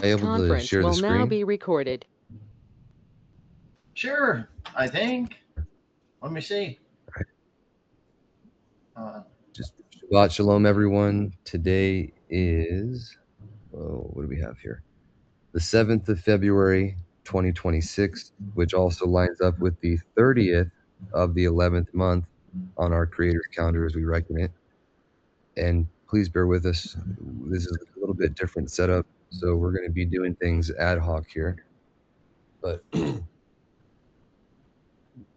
Able to Conference share the will now screen? be recorded. Sure, I think. Let me see. Right. Uh, Just Shabbat Shalom, everyone. Today is, what do we have here? The 7th of February, 2026, which also lines up with the 30th of the 11th month on our creator's calendar as we reckon it. And please bear with us. This is a little bit different setup, so we're going to be doing things ad hoc here. But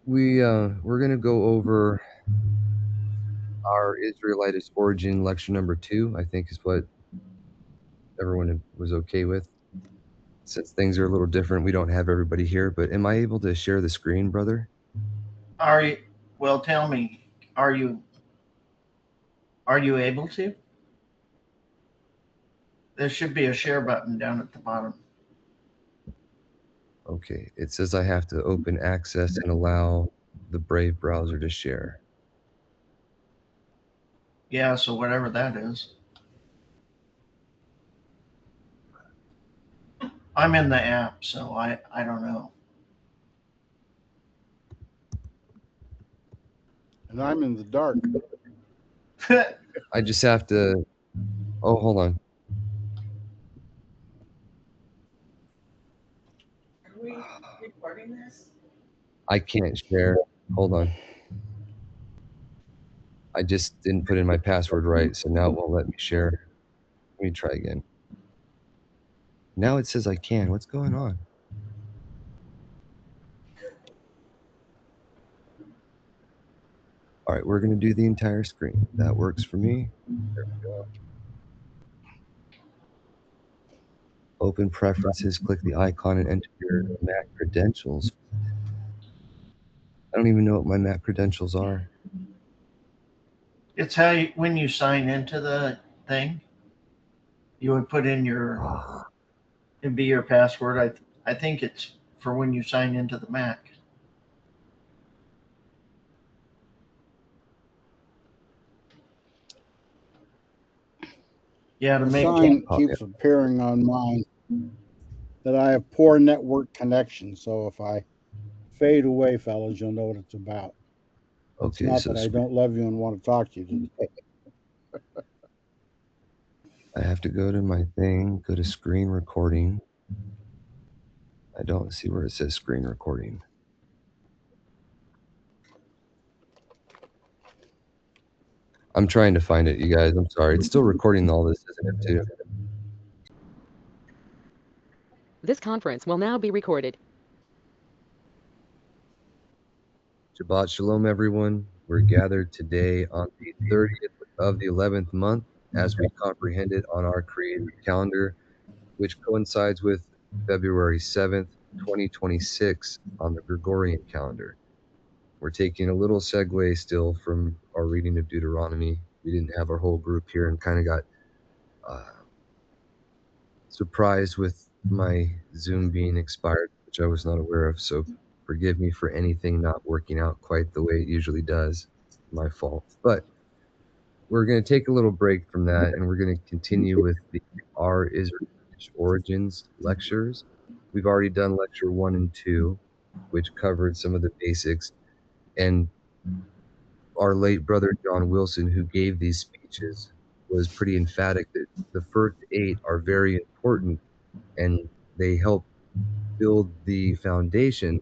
we're going to go over our Israelitish origin lecture number 2, I think is what everyone was okay with. Since things are a little different, we don't have everybody here, but am I able to share the screen, brother? are you? Well, tell me. Are you? Are you able to? There should be a share button down at the bottom. Okay, it says I have to open access and allow the Brave browser to share. Yeah. So whatever that is. I'm in the app, so I don't know. And I'm in the dark. I just have to, oh, hold on. Are we recording this? I can't share. Hold on. I just didn't put in my password right, so now it won't let me share. Let me try again. Now it says I can. What's going on? All right, we're going to do the entire screen. That works for me. There we go. Open preferences, click the icon and enter your Mac credentials. I don't even know what my Mac credentials are. It's how you, when you sign into the thing, you would put in your it'd be your password. I think it's for when you sign into the Mac. Yeah, to The make sign Oh, yeah. keeps appearing on mine that I have poor network connection. So if I fade away, fellas, you'll know what it's about. It's Okay, not so that I don't love you and want to talk to you today. I have to go to my thing, go to screen recording. I don't see where it says screen recording. I'm trying to find it, you guys. I'm sorry. It's still recording all this, isn't it, too? This conference will now be recorded. Shabbat Shalom, everyone. We're gathered today on the 30th of the 11th month as we comprehend it on our creative calendar, which coincides with February 7th, 2026 on the Gregorian calendar. We're taking a little segue still from our reading of Deuteronomy. We didn't have our whole group here and kind of got surprised with my Zoom being expired, which I was not aware of. So forgive me for anything not working out quite the way it usually does. My fault. But we're going to take a little break from that and we're going to continue with the Our Israelitish Origins lectures. We've already done lecture 1 and 2, which covered some of the basics. And our late brother John Wilson, who gave these speeches, was pretty emphatic that the first 8 are very important and they help build the foundation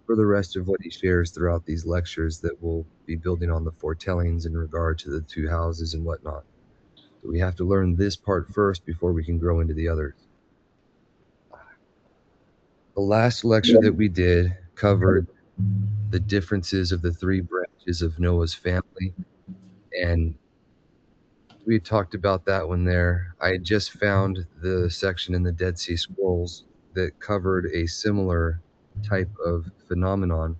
for the rest of what he shares throughout these lectures that will be building on the foretellings in regard to the 2 houses and whatnot. So we have to learn this part first before we can grow into the others. The last lecture that we did covered the differences of the 3 branches of Noah's family, and we talked about that one there. I had just found the section in the Dead Sea Scrolls that covered a similar type of phenomenon.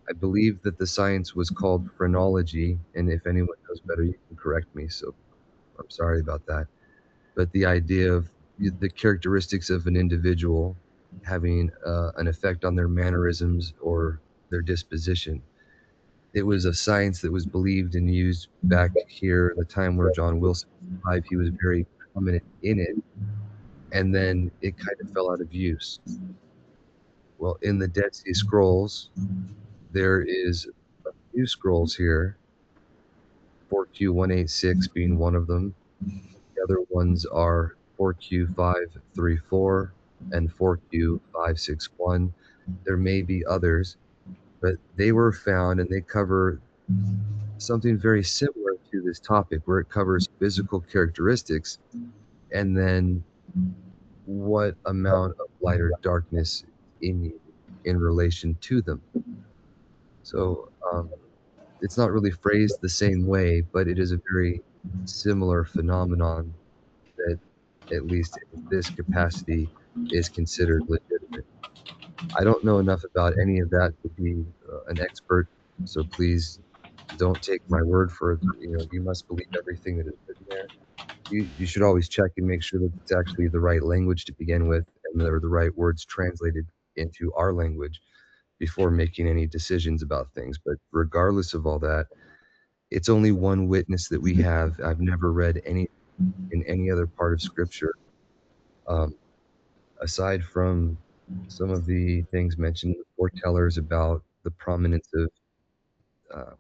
I believe that the science was called phrenology, and if anyone knows better, you can correct me. So I'm sorry about that. But the idea of the characteristics of an individual having an effect on their mannerisms or their disposition. It was a science that was believed and used back here at the time where John Wilson was alive. He was very prominent in it. and then it kind of fell out of use. Well, in the Dead Sea Scrolls, there is a few scrolls here, 4Q186 being one of them. The other ones are 4Q534 and 4Q561. There may be others, but they were found and they cover something very similar to this topic, where it covers physical characteristics and then what amount of light or darkness is in you in relation to them. So it's not really phrased the same way, but it is a very similar phenomenon that, at least in this capacity, is considered legitimate. I don't know enough about any of that to be an expert, so please don't take my word for it. You must believe everything that is written there. You should always check and make sure that it's actually the right language to begin with, and there are the right words translated into our language before making any decisions about things. But regardless of all that, it's only one witness that we have. I've never read any in any other part of Scripture, um, aside from some of the things mentioned, the foretellers about the prominence of um,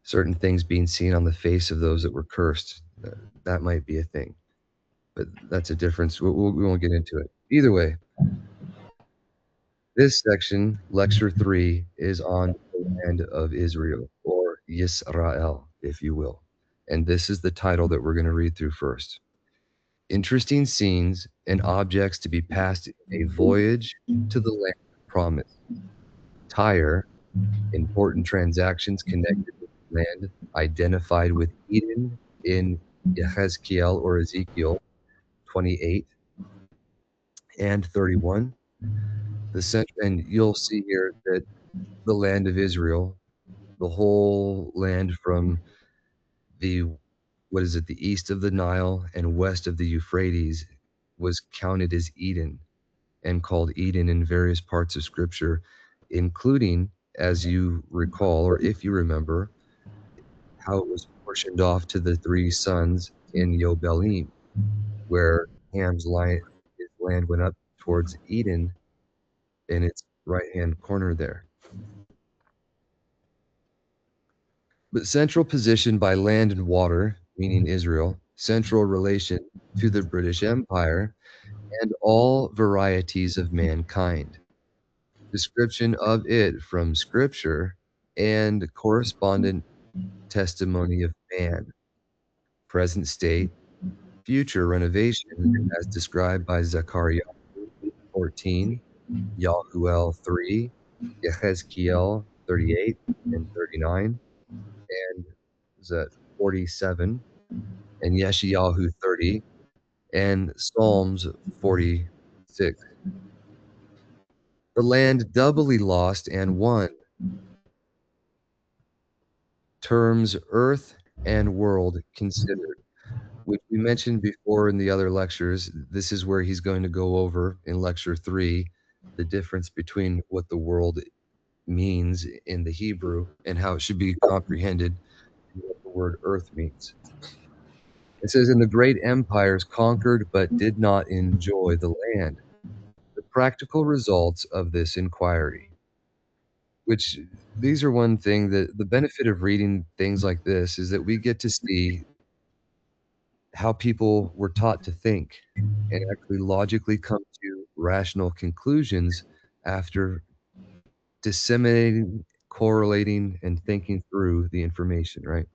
certain things being seen on the face of those that were cursed. That might be a thing, but that's a difference. We won't get into it. Either way, this section, Lecture 3, is on the land of Israel, or Yisrael, if you will. And this is the title that we're going to read through first. Interesting scenes and objects to be passed in a voyage to the land of promise. Tyre, important transactions connected with land identified with Eden in Yehezkiel or Ezekiel 28 and 31. And you'll see here that the land of Israel, the whole land from the the east of the Nile and west of the Euphrates, was counted as Eden and called Eden in various parts of Scripture, including, as you recall, or if you remember, how it was portioned off to the three sons in Yobelim, where his land went up towards Eden in its right-hand corner there. But central position by land and water, meaning Israel, central relation to the British Empire, and all varieties of mankind. Description of it from Scripture and correspondent testimony of man. Present state, future renovation as described by Zechariah 14, Yahuel 3, Yehezkiel 38 and 39, and is that 47, and Yeshayahu 30, and Psalms 46. The land doubly lost and won. Terms earth and world considered, which we mentioned before in the other lectures. This is where he's going to go over in lecture 3 the difference between what the world means in the Hebrew and how it should be comprehended and what the word earth means. It says, "And the great empires conquered but did not enjoy the land." The practical results of this inquiry, which these are one thing that the benefit of reading things like this is that we get to see how people were taught to think and actually logically come to rational conclusions after disseminating, correlating, and thinking through the information, right?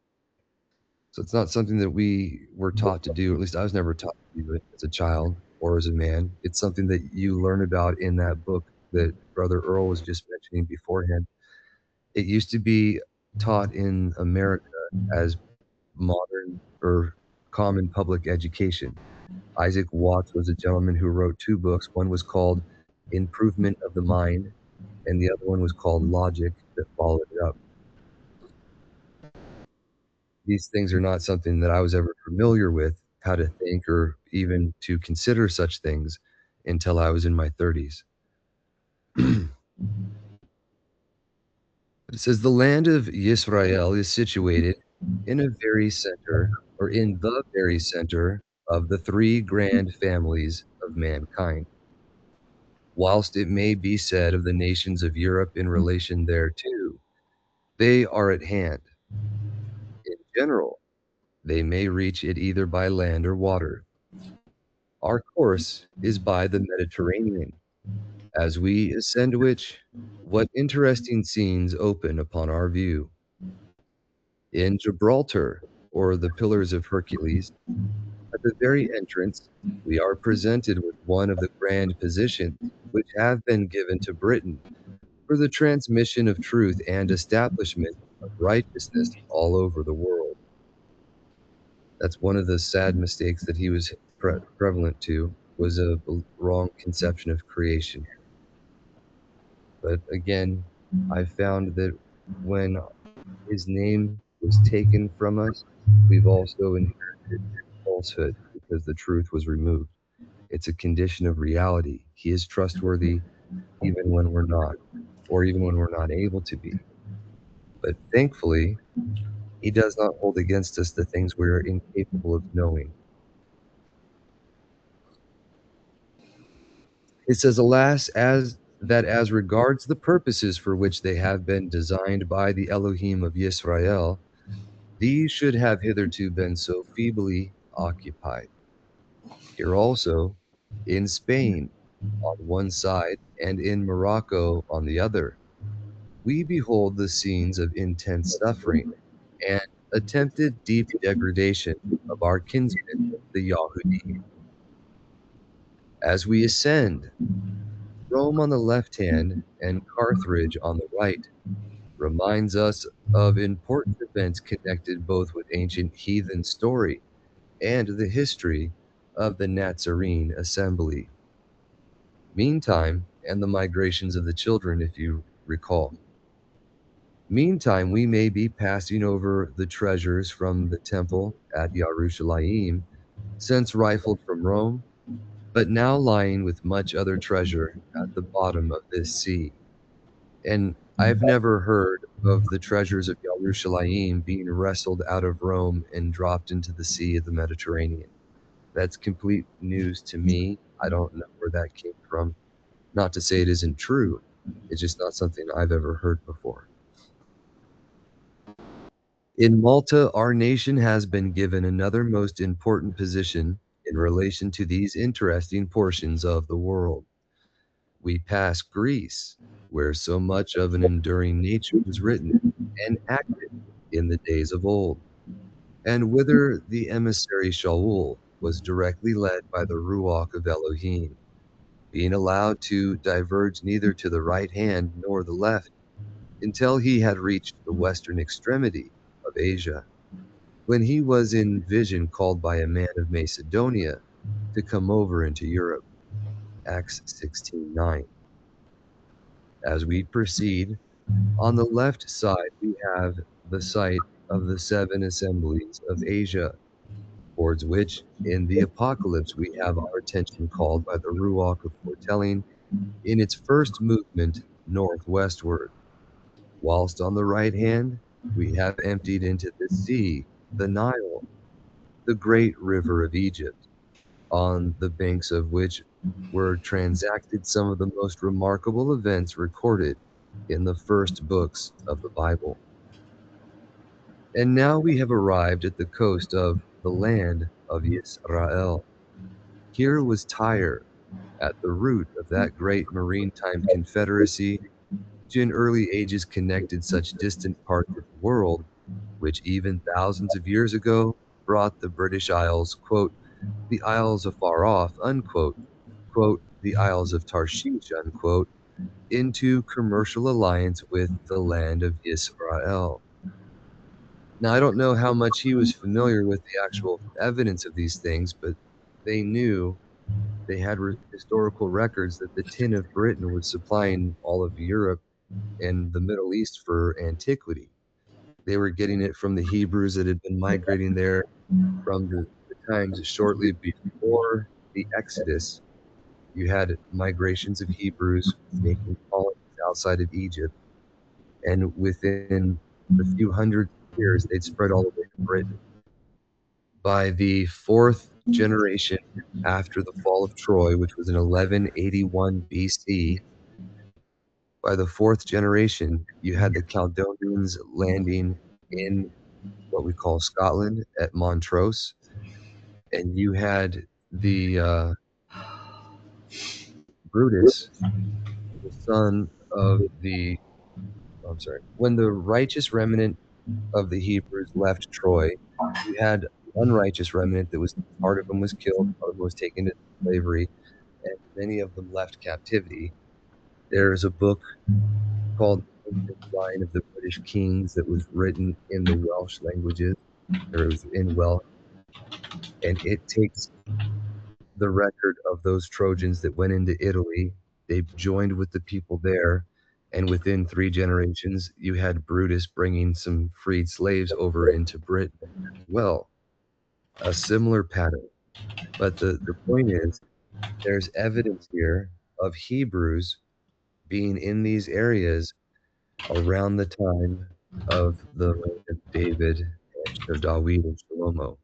So it's not something that we were taught to do. At least I was never taught to do it as a child or as a man. It's something that you learn about in that book that Brother Earl was just mentioning beforehand. It used to be taught in America as modern or common public education. Isaac Watts was a gentleman who wrote two books. One was called Improvement of the Mind, and the other one was called Logic, that followed it up. These things are not something that I was ever familiar with, how to think or even to consider such things, until I was in my 30s. It says the land of Yisrael is situated in the very center of the three grand families of mankind. Whilst it may be said of the nations of Europe in relation thereto, they are at hand. In general, they may reach it either by land or water. Our course is by the Mediterranean, as we ascend which, what interesting scenes open upon our view. In Gibraltar, or the Pillars of Hercules, at the very entrance, we are presented with one of the grand positions which have been given to Britain for the transmission of truth and establishment of righteousness all over the world. That's one of the sad mistakes that he was prevalent to, was a wrong conception of creation. But again, I found that when his name was taken from us, we've also inherited falsehood because the truth was removed. It's a condition of reality. He is trustworthy even when we're not, or even when we're not able to be. But thankfully, he does not hold against us the things we are incapable of knowing. It says, alas, as regards the purposes for which they have been designed by the Elohim of Yisrael, these should have hitherto been so feebly occupied. Here also, in Spain on one side and in Morocco on the other, we behold the scenes of intense suffering and attempted deep degradation of our kinsmen, the Yahudi. As we ascend, Rome on the left hand and Carthage on the right reminds us of important events connected both with ancient heathen story and the history of the Nazarene assembly. Meantime, and the migrations of the children, if you recall. Meantime, we may be passing over the treasures from the temple at Yerushalayim, since rifled from Rome, but now lying with much other treasure at the bottom of this sea. And I've never heard of the treasures of Yerushalayim being wrestled out of Rome and dropped into the sea of the Mediterranean. That's complete news to me. I don't know where that came from. Not to say it isn't true. It's just not something I've ever heard before. In Malta, our nation has been given another most important position in relation to these interesting portions of the world. We pass Greece, where so much of an enduring nature was written and acted in the days of old, and whither the emissary Shaul was directly led by the Ruach of Elohim, being allowed to diverge neither to the right hand nor the left, until he had reached the western extremity of Asia, when he was in vision called by a man of Macedonia to come over into Europe. Acts 16:9. As we proceed, on the left side we have the site of the seven assemblies of Asia, towards which in the Apocalypse we have our attention called by the Ruach of foretelling in its first movement northwestward, whilst on the right hand we have emptied into the sea the Nile, the great river of Egypt, on the banks of which were transacted some of the most remarkable events recorded in the first books of the Bible. And now we have arrived at the coast of the land of Israel. Here was Tyre, at the root of that great maritime confederacy which in early ages connected such distant parts of the world, which even thousands of years ago brought the British Isles, quote, the Isles afar off, unquote, quote, the Isles of Tarshish, unquote, into commercial alliance with the land of Israel. Now, I don't know how much he was familiar with the actual evidence of these things, but they knew they had historical records that the tin of Britain was supplying all of Europe and the Middle East for antiquity. They were getting it from the Hebrews that had been migrating there from the times shortly before the Exodus. You had migrations of Hebrews making colonies outside of Egypt, and within a few hundred years, they'd spread all the way to Britain. By the fourth generation after the fall of Troy, which was in 1181 BC, by the fourth generation, you had the Caledonians landing in what we call Scotland at Montrose, and you had the Brutus, the son of the, I'm sorry, when the righteous remnant of the Hebrews left Troy, you had the unrighteous remnant that was, part of them was killed, part of them was taken into slavery, and many of them left captivity. There's a book called The Ancient Line of the British Kings that was written in the Welsh languages, or it was in Welsh, and it takes the record of those Trojans that went into Italy. They joined with the people there, and within 3 generations, you had Brutus bringing some freed slaves over into Britain as well. A similar pattern. But the point is, there's evidence here of Hebrews being in these areas around the time of the reign of David or Dawid and Shlomo.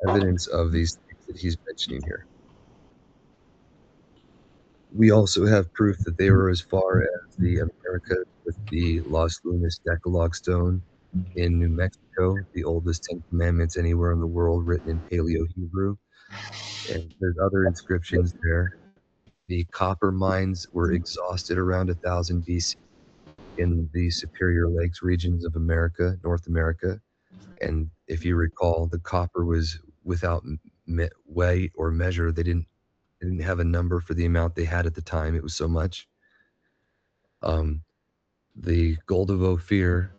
Evidence of these things that he's mentioning here. We also have proof that they were as far as the Americas with the Los Lunas Decalogue Stone in New Mexico, the oldest 10 Commandments anywhere in the world written in Paleo Hebrew. And there's other inscriptions there. The copper mines were exhausted around 1000 BC in the Superior Lakes regions of America, North America. And if you recall, the copper was without weight or measure. They didn't have a number for the amount they had at the time. It was so much. The gold of Ophir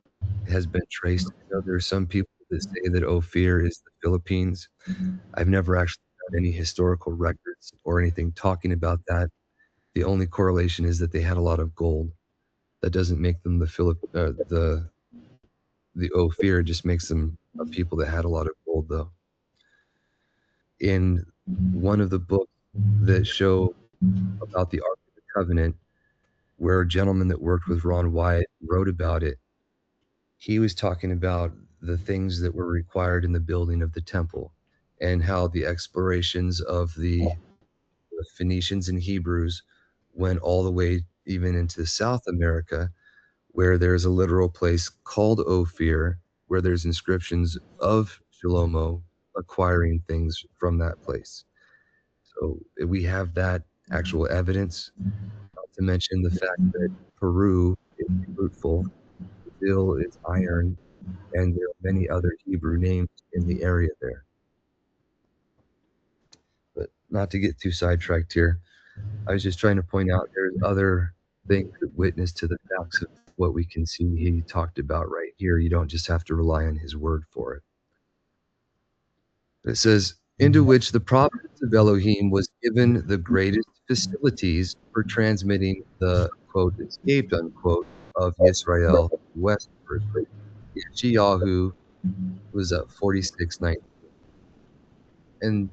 has been traced. I know there are some people that say that Ophir is the Philippines. I've never actually found any historical records or anything talking about that. The only correlation is that they had a lot of gold. That doesn't make them the Ophir. It just makes them a people that had a lot of gold, though. In one of the books that show about the Ark of the Covenant, where a gentleman that worked with Ron Wyatt wrote about it, he was talking about the things that were required in the building of the temple and how the explorations of the Phoenicians and Hebrews went all the way even into South America, where there's a literal place called Ophir, where there's inscriptions of Shlomo acquiring things from that place. So we have that actual evidence, not to mention the fact that Peru is fruitful, Brazil is iron, and there are many other Hebrew names in the area there. But not to get too sidetracked here, I was just trying to point out there's other things that witness to the facts of what we can see he talked about right here. You don't just have to rely on his word for it. It says, into which the providence of Elohim was given the greatest facilities for transmitting the, quote, escaped, unquote, of Yisrael westward. Yeshayahu was at 46:19. And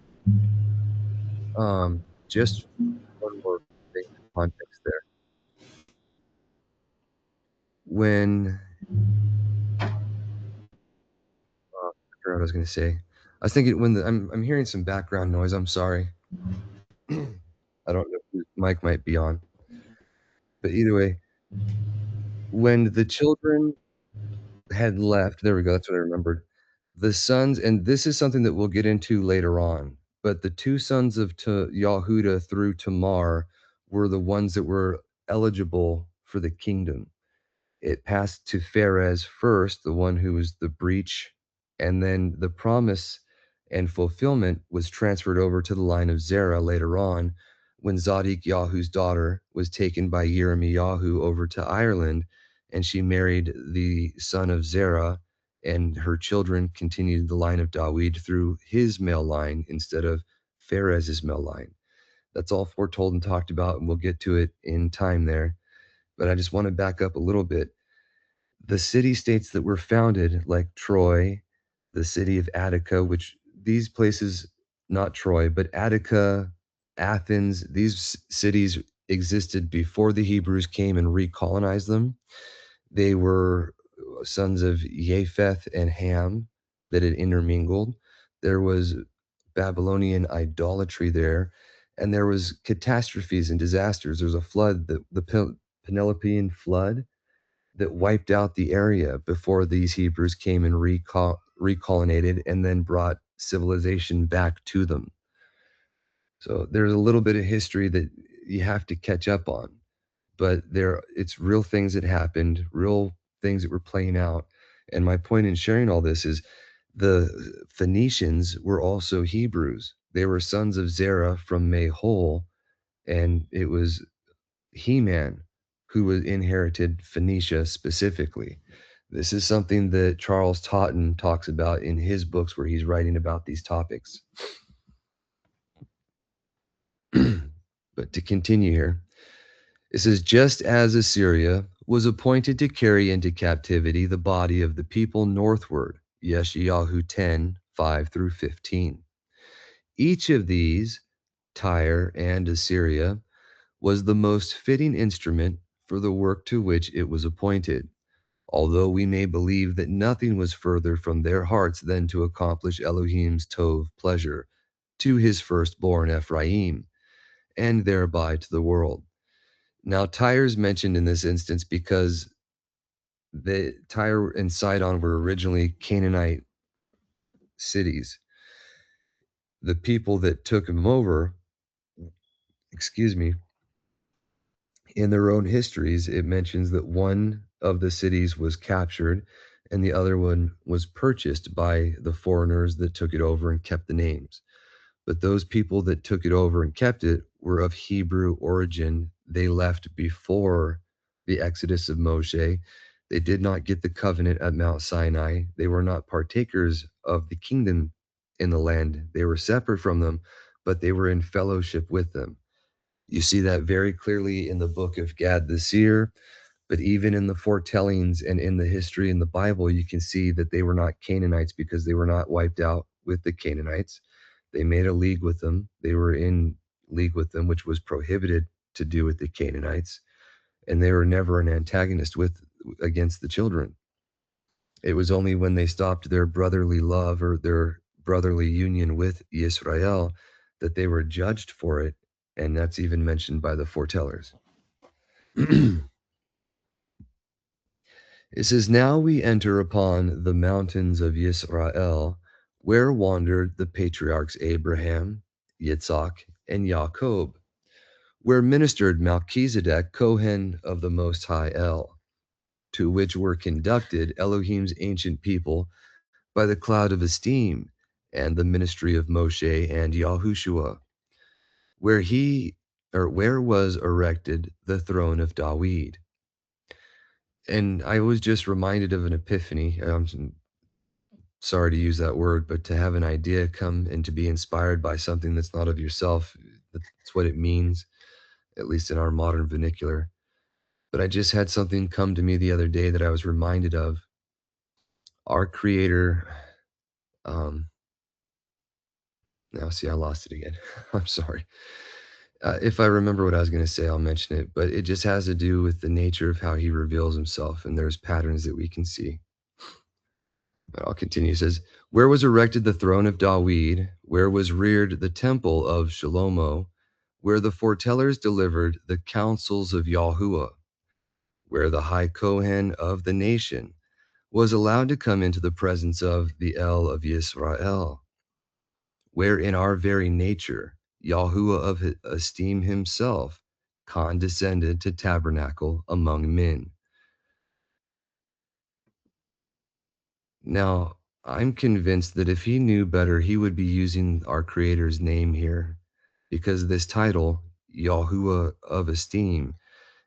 just one more thing in context there. When I forgot what I was going to say. I was thinking when I'm hearing some background noise. I'm sorry. I don't know if the mic might be on, but either way, when the children had left, there we go. That's what I remembered. The sons, and this is something that we'll get into later on. But the two sons of Yahuda through Tamar were the ones that were eligible for the kingdom. It passed to Pharez first, the one who was the breach, and then the promise and fulfillment was transferred over to the line of Zerah later on when Zadik Yahu's daughter was taken by Yirmiyahu over to Ireland, and she married the son of Zerah, and her children continued the line of Dawid through his male line instead of Pharez's male line. That's all foretold and talked about, and we'll get to it in time there. But I just want to back up a little bit. The city states that were founded, like Troy, the city of Attica, which these places, not Troy, but Attica, Athens, these cities existed before the Hebrews came and recolonized them. They were sons of Japheth and Ham that had intermingled. There was Babylonian idolatry there, and there was catastrophes and disasters. There's a flood, the Penelopean flood, that wiped out the area before these Hebrews came and recolonized and then brought civilization back to them. So there's a little bit of history that you have to catch up on, but it's real things that happened, real things that were playing out. And my point in sharing all this is the Phoenicians were also Hebrews. They were sons of Zerah from Mahol, and it was He-Man who was inherited Phoenicia specifically. This is something that Charles Totten talks about in his books where he's writing about these topics. But to continue here, it says, just as Assyria was appointed to carry into captivity the body of the people northward, Yeshayahu 10:5-15. Each of these, Tyre and Assyria, was the most fitting instrument for the work to which it was appointed, although we may believe that nothing was further from their hearts than to accomplish Elohim's Tov pleasure to his firstborn Ephraim, and thereby to the world. Now, Tyre is mentioned in this instance because the Tyre and Sidon were originally Canaanite cities. The people that took them over, in their own histories, it mentions that one of the cities was captured and the other one was purchased by the foreigners that took it over and kept the names. But those people that took it over and kept it were of Hebrew origin. They left before the exodus of Moshe. They did not get the covenant at Mount Sinai. They were not partakers of the kingdom in the land. They were separate from them, but they were in fellowship with them. You see that very clearly in the book of Gad the seer, but even in the foretellings and in the history in the Bible, you can see that they were not Canaanites because they were not wiped out with the Canaanites. They made a league with them. They were in league with them, which was prohibited to do with the Canaanites, and they were never an antagonist against the children. It was only when they stopped their brotherly love or their brotherly union with Israel that they were judged for it, and that's even mentioned by the foretellers. It says, now we enter upon the mountains of Israel, where wandered the patriarchs Abraham, Yitzhak, and Jacob, where ministered Melchizedek, Kohen of the Most High El, to which were conducted Elohim's ancient people by the cloud of esteem and the ministry of Moshe and Yahushua, where was erected the throne of Dawid. And I was just reminded of an epiphany. I'm sorry to use that word, but to have an idea come and to be inspired by something that's not of yourself, that's what it means, at least in our modern vernacular. But I just had something come to me the other day that I was reminded of. Our Creator, now see, I lost it again. I'm sorry. If I remember what I was going to say, I'll mention it, but it just has to do with the nature of how he reveals himself, and there's patterns that we can see. But I'll continue. It says, where was erected the throne of Dawid, where was reared the temple of Shalomo, where the foretellers delivered the counsels of Yahuwah, where the high Kohen of the nation was allowed to come into the presence of the El of Yisrael, where in our very nature Yahuwah of esteem himself condescended to tabernacle among men. Now, I'm convinced that if he knew better, he would be using our Creator's name here, because this title, Yahuwah of esteem,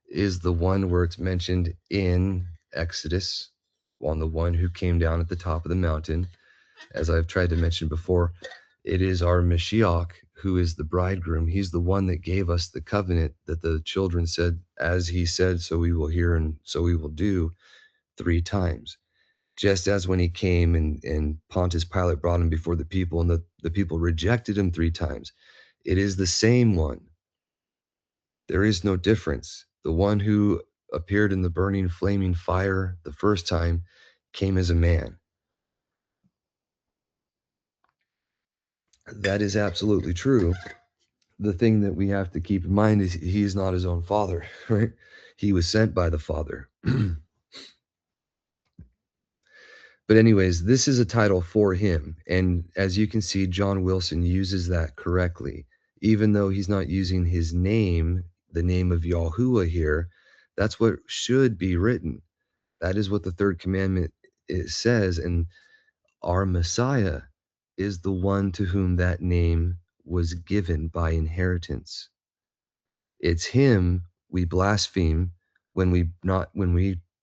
is the one where it's mentioned in Exodus, on the one who came down at the top of the mountain. As I've tried to mention before, it is our Mashiach who is the bridegroom. He's the one that gave us the covenant that the children said, as he said, so we will hear and so we will do, 3 times. Just as when he came and Pontius Pilate brought him before the people and the people rejected him 3 times. It is the same one. There is no difference. The one who appeared in the burning, flaming fire the first time came as a man. That is absolutely true. The thing that we have to keep in mind is he is not his own father, right? He was sent by the Father. But anyways, this is a title for him. And as you can see, John Wilson uses that correctly. Even though he's not using his name, the name of Yahuwah here, that's what should be written. That is what the third commandment says. And our Messiah is the one to whom that name was given by inheritance. It's him we blaspheme when we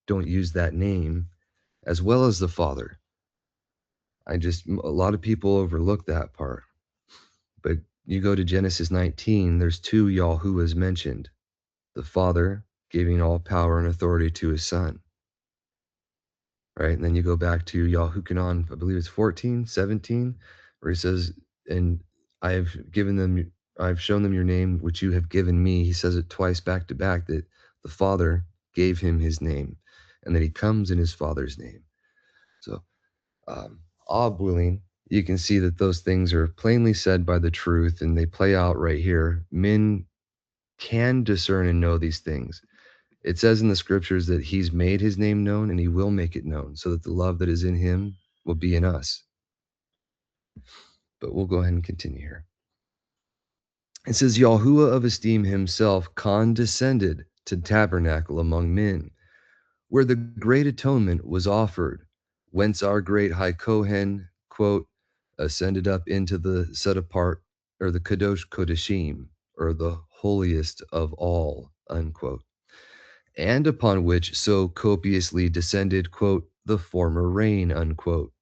don't use that name, as well as the Father. A lot of people overlook that part. But you go to Genesis 19, there's two Yahuwahs mentioned. The Father giving all power and authority to his Son. Right? And then you go back to Yahukanon, I believe it's 14, 17, where he says, and I've shown them your name, which you have given me. He says it twice back to back that the Father gave him his name and that he comes in his Father's name. So, ob willing, you can see that those things are plainly said by the truth and they play out right here. Men can discern and know these things. It says in the scriptures that he's made his name known and he will make it known so that the love that is in him will be in us. But we'll go ahead and continue here. It says, Yahuwah of esteem himself condescended to tabernacle among men, where the great atonement was offered, whence our great high Kohen, quote, ascended up into the set apart, or the Kadosh Kodashim, or the holiest of all, unquote, and upon which so copiously descended, quote, the former rain, unquote,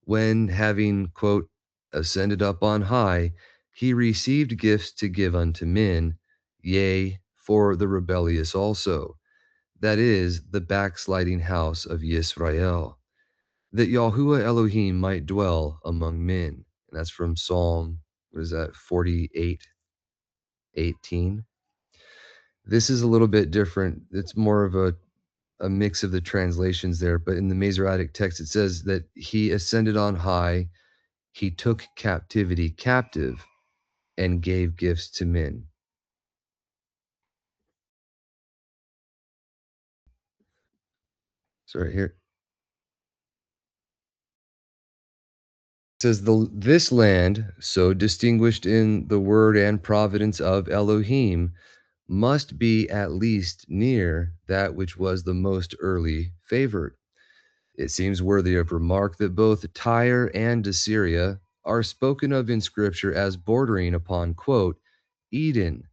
when having, quote, ascended up on high, he received gifts to give unto men, yea, for the rebellious also, that is, the backsliding house of Yisrael, that Yahuwah Elohim might dwell among men. And that's from Psalm, what is that, 48:18. This is a little bit different. It's more of a mix of the translations there, but in the Masoretic text, it says that he ascended on high, he took captivity captive, and gave gifts to men. So right here, it says, this land, so distinguished in the word and providence of Elohim, must be at least near that which was the most early favored. It seems worthy of remark that both Tyre and Assyria are spoken of in Scripture as bordering upon, quote, Eden,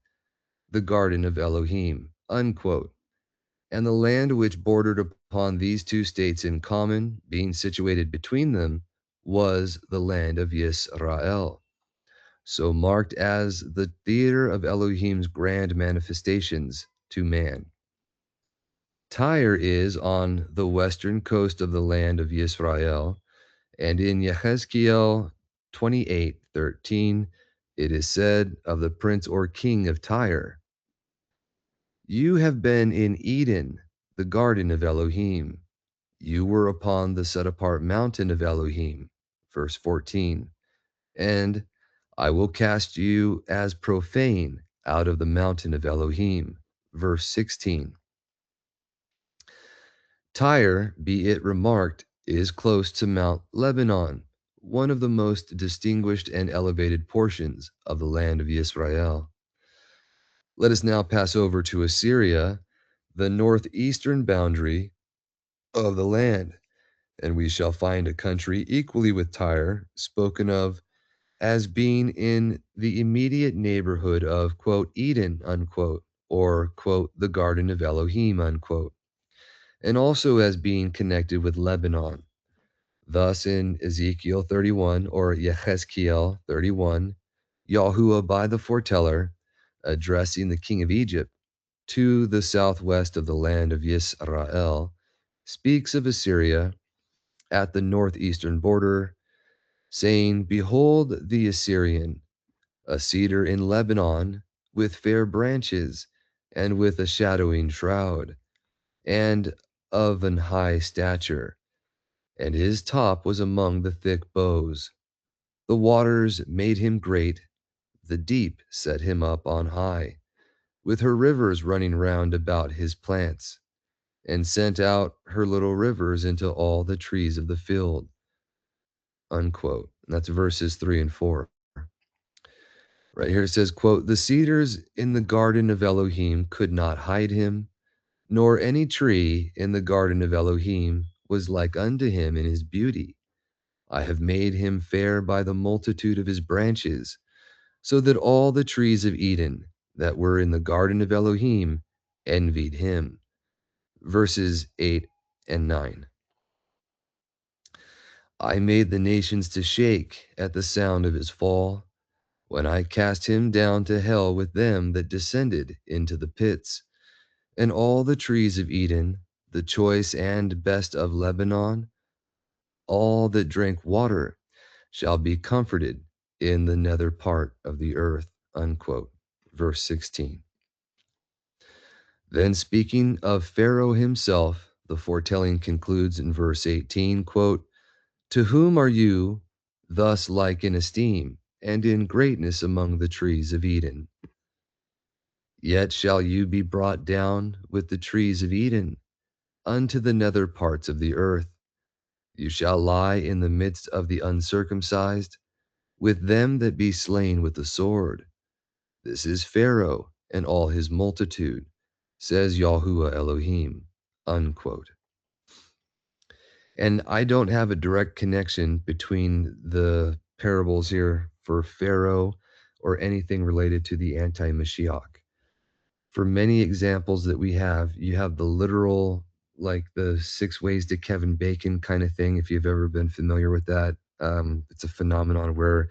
the garden of Elohim, unquote, and the land which bordered upon these two states in common, being situated between them, was the land of Yisrael, so marked as the theater of Elohim's grand manifestations to man. Tyre is on the western coast of the land of Yisrael, and in Yehezkiel 28:13, it is said of the prince or king of Tyre, you have been in Eden, the garden of Elohim. You were upon the set apart mountain of Elohim. Verse 14. And I will cast you as profane out of the mountain of Elohim. Verse 16. Tyre, be it remarked, is close to Mount Lebanon, one of the most distinguished and elevated portions of the land of Israel. Let us now pass over to Assyria, the northeastern boundary of the land, and we shall find a country equally with Tyre spoken of as being in the immediate neighborhood of, quote, Eden, unquote, or, quote, the garden of Elohim, unquote, and also as being connected with Lebanon. Thus in Ezekiel 31 or Yehezkiel 31, Yahuwah by the foreteller, addressing the king of Egypt to the southwest of the land of Yisrael, speaks of Assyria at the northeastern border, saying, behold the Assyrian, a cedar in Lebanon, with fair branches, and with a shadowing shroud, and of an high stature, and his top was among the thick boughs. The waters made him great, the deep set him up on high, with her rivers running round about his plants, and sent out her little rivers into all the trees of the field. Unquote. And that's verses 3 and 4. Right here it says, quote, the cedars in the garden of Elohim could not hide him, nor any tree in the garden of Elohim was like unto him in his beauty. I have made him fair by the multitude of his branches, so that all the trees of Eden that were in the garden of Elohim envied him. Verses 8 and 9. I made the nations to shake at the sound of his fall, when I cast him down to hell with them that descended into the pits. And all the trees of Eden, the choice and best of Lebanon, all that drink water, shall be comforted in the nether part of the earth. Unquote. Verse 16. Then speaking of Pharaoh himself, the foretelling concludes in verse 18, quote, to whom are you thus like in esteem, and in greatness among the trees of Eden? Yet shall you be brought down with the trees of Eden unto the nether parts of the earth. You shall lie in the midst of the uncircumcised, with them that be slain with the sword. This is Pharaoh and all his multitude, says Yahuwah Elohim. Unquote. And I don't have a direct connection between the parables here for Pharaoh or anything related to the anti-Mashiach. For many examples that we have, you have the literal, like the 6 ways to Kevin Bacon kind of thing, if you've ever been familiar with that. It's a phenomenon where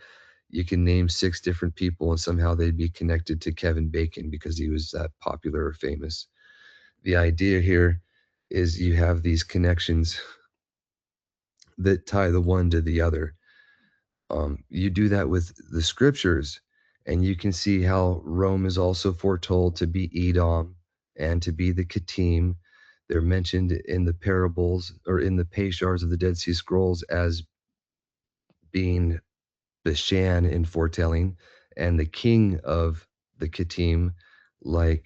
you can name 6 different people and somehow they'd be connected to Kevin Bacon because he was that popular or famous. The idea here is you have these connections that tie the one to the other. You do that with the scriptures, and you can see how Rome is also foretold to be Edom and to be the Kittim. They're mentioned in the parables or in the Peshars of the Dead Sea Scrolls as being Bashan in foretelling, and the king of the Kittim like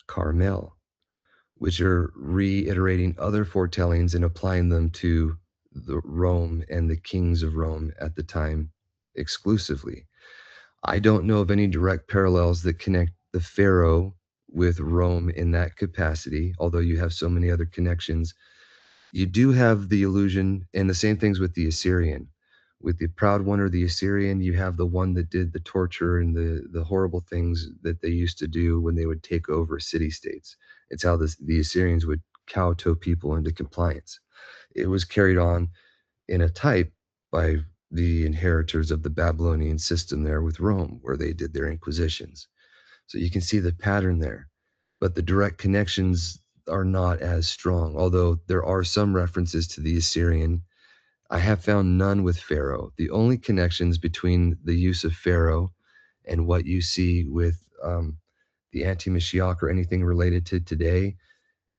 Carmel, which are reiterating other foretellings and applying them to the Rome and the kings of Rome at the time exclusively. I don't know of any direct parallels that connect the Pharaoh with Rome in that capacity, although you have so many other connections. You do have the illusion, and the same things with the Assyrian. With the proud one or the Assyrian, you have the one that did the torture and the horrible things that they used to do when they would take over city states. It's how the Assyrians would kowtow people into compliance. It was carried on in a type by the inheritors of the Babylonian system there with Rome, where they did their inquisitions. So you can see the pattern there. But the direct connections are not as strong, although there are some references to the Assyrian. I have found none with Pharaoh. The only connections between the use of Pharaoh and what you see with the anti-Mashiach or anything related to today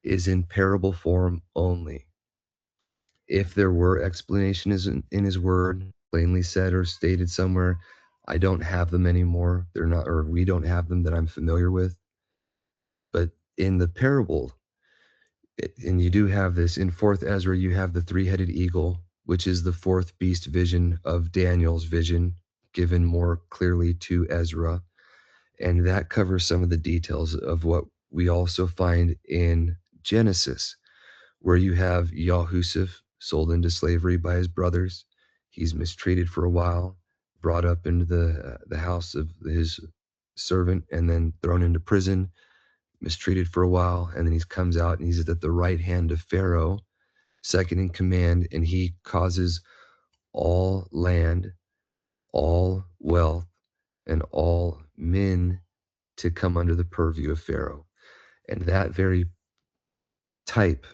is in parable form only. If there were explanations in his word, plainly said or stated somewhere, I don't have them anymore. They're not, or we don't have them that I'm familiar with. But in the parable, and you do have this in 4th Ezra, you have the 3-headed eagle, which is the 4th beast vision of Daniel's vision, given more clearly to Ezra. And that covers some of the details of what we also find in Genesis, where you have Yahusuf sold into slavery by his brothers. He's mistreated for a while, brought up into the house of his servant, and then thrown into prison, mistreated for a while, and then he comes out and he's at the right hand of Pharaoh, second in command, and he causes all land, all wealth, and all men to come under the purview of Pharaoh. And that very type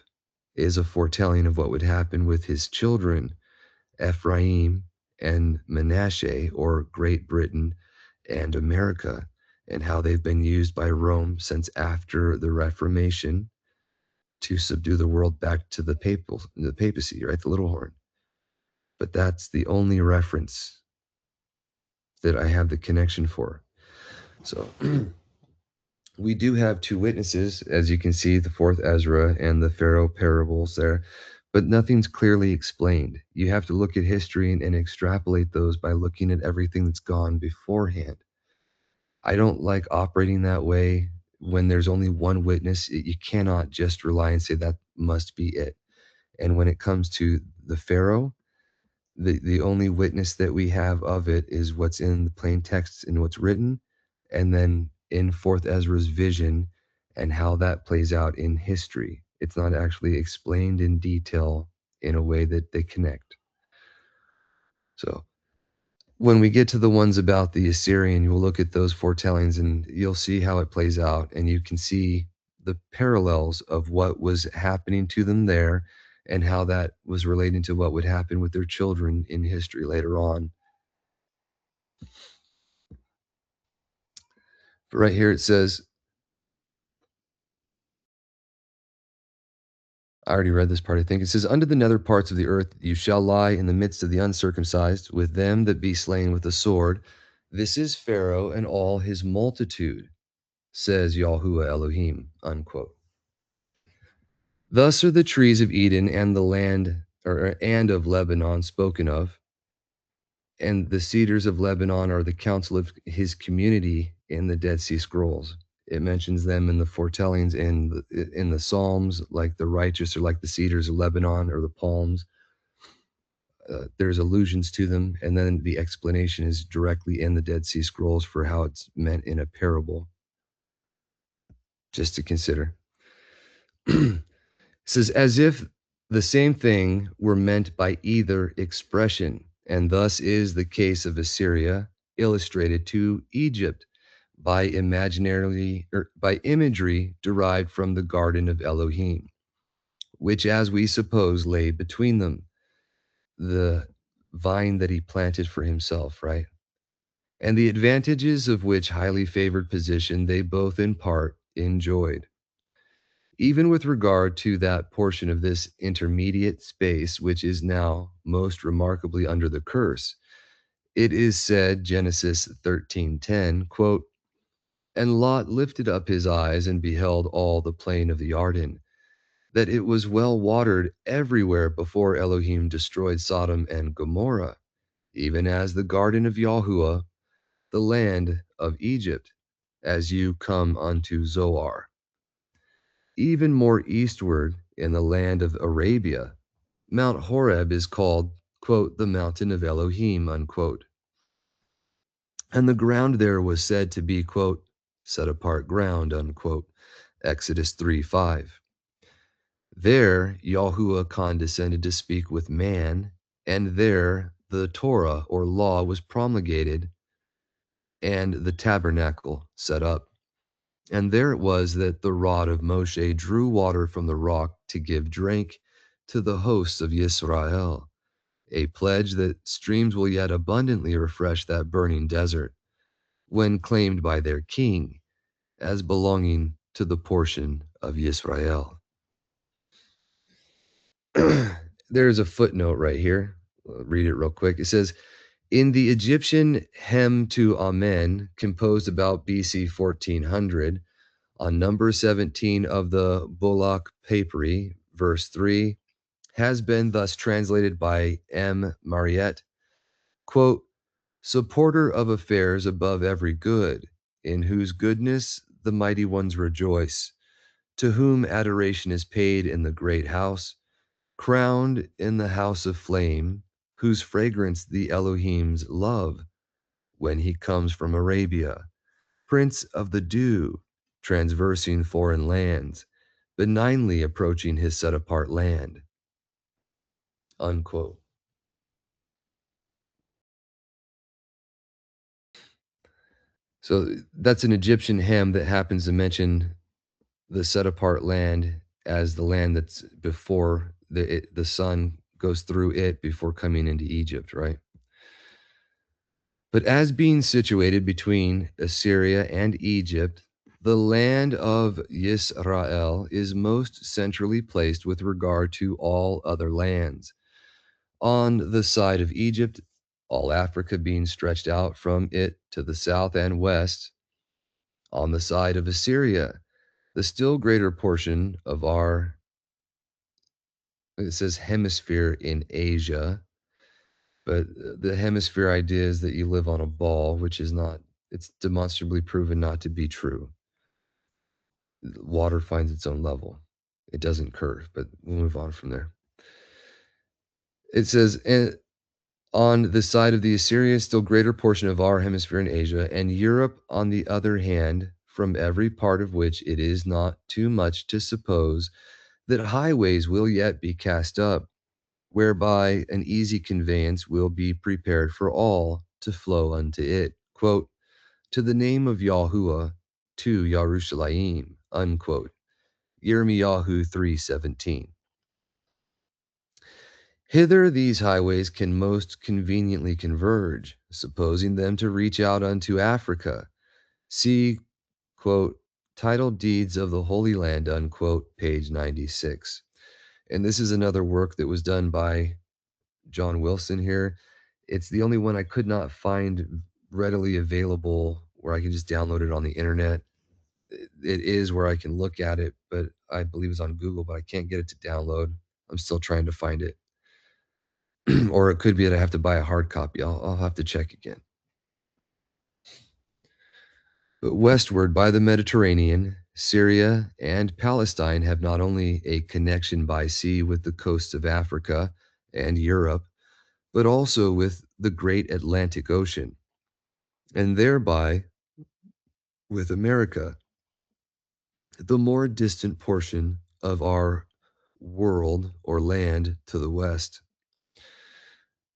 is a foretelling of what would happen with his children, Ephraim and Manasseh, or Great Britain and America, and how they've been used by Rome since after the Reformation to subdue the world back to the papacy, right? The little horn. But that's the only reference that I have the connection for. So we do have two witnesses, as you can see, the fourth Ezra and the Pharaoh parables there, but nothing's clearly explained. You have to look at history and extrapolate those by looking at everything that's gone beforehand. I don't like operating that way when there's only one witness. You cannot just rely and say that must be it. And when it comes to the Pharaoh, the only witness that we have of it is what's in the plain text and what's written, and then in fourth Ezra's vision and how that plays out in history. It's not actually explained in detail in a way that they connect. So when we get to the ones about the Assyrian, you'll look at those foretellings and you'll see how it plays out, and you can see the parallels of what was happening to them there and how that was relating to what would happen with their children in history later on. But right here it says, I already read this part, I think. It says, under the nether parts of the earth you shall lie in the midst of the uncircumcised, with them that be slain with the sword. This is Pharaoh and all his multitude, says Yahuwah Elohim, unquote. Thus are the trees of Eden and the land, and of Lebanon spoken of, and the cedars of Lebanon are the council of his community in the Dead Sea Scrolls. It mentions them in the foretellings in the Psalms, like the righteous are like the cedars of Lebanon or the palms. There's allusions to them, and then the explanation is directly in the Dead Sea Scrolls for how it's meant in a parable. Just to consider. It says, as if the same thing were meant by either expression, and thus is the case of Assyria illustrated to Egypt by imagery derived from the garden of Elohim, which, as we suppose, lay between them, the vine that he planted for himself, right? And the advantages of which highly favored position they both in part enjoyed. Even with regard to that portion of this intermediate space which is now most remarkably under the curse, it is said, Genesis 13:10, quote, and Lot lifted up his eyes and beheld all the plain of the Jordan, that it was well watered everywhere before Elohim destroyed Sodom and Gomorrah, even as the garden of Yahuwah, the land of Egypt, as you come unto Zoar. Even more eastward, in the land of Arabia, Mount Horeb is called, quote, the mountain of Elohim, unquote. And the ground there was said to be, quote, set apart ground, unquote. Exodus 3:5. There, Yahuwah condescended to speak with man, and there the Torah or law was promulgated and the tabernacle set up. And there it was that the rod of Moshe drew water from the rock to give drink to the hosts of Yisrael, a pledge that streams will yet abundantly refresh that burning desert, when claimed by their king as belonging to the portion of Yisrael. There's a footnote right here. I'll read it real quick. It says, in the Egyptian Hem to Amen, composed about BC 1400, on number 17 of the Bullock Papyri, verse 3, has been thus translated by M. Mariette, quote, supporter of affairs above every good, in whose goodness the mighty ones rejoice, to whom adoration is paid in the great house, crowned in the house of flame, whose fragrance the Elohims love, when he comes from Arabia, Prince of the dew, transversing foreign lands, benignly approaching his set-apart land. Unquote. So that's an Egyptian hymn that happens to mention the set-apart land as the land that's before the sun goes through it before coming into Egypt, right? But as being situated between Assyria and Egypt, the land of Yisrael is most centrally placed with regard to all other lands. On the side of Egypt, all Africa being stretched out from it to the south and west. On the side of Assyria, the still greater portion of our, it says hemisphere in Asia, but the hemisphere idea is that you live on a ball, which is not, it's demonstrably proven not to be true. Water finds its own level. It doesn't curve, but we'll move on from there. It says, and on the side of the Assyrian, still greater portion of our hemisphere in Asia, and Europe, on the other hand, from every part of which it is not too much to suppose that highways will yet be cast up, whereby an easy conveyance will be prepared for all to flow unto it. Quote, to the name of Yahuwah, to Yerushalayim, unquote. Yirmiyahu 3:17. Hither these highways can most conveniently converge, supposing them to reach out unto Africa. See, quote, title deeds of the Holy Land, unquote, page 96. And this is another work that was done by John Wilson here. It's the only one I could not find readily available where I can just download it on the internet. It is where I can look at it, but I believe it's on Google, but I can't get it to download. I'm still trying to find it. Or it could be that I have to buy a hard copy. I'll have to check again. But westward by the Mediterranean, Syria and Palestine have not only a connection by sea with the coasts of Africa and Europe, but also with the great Atlantic Ocean, and thereby with America, the more distant portion of our world or land to the west.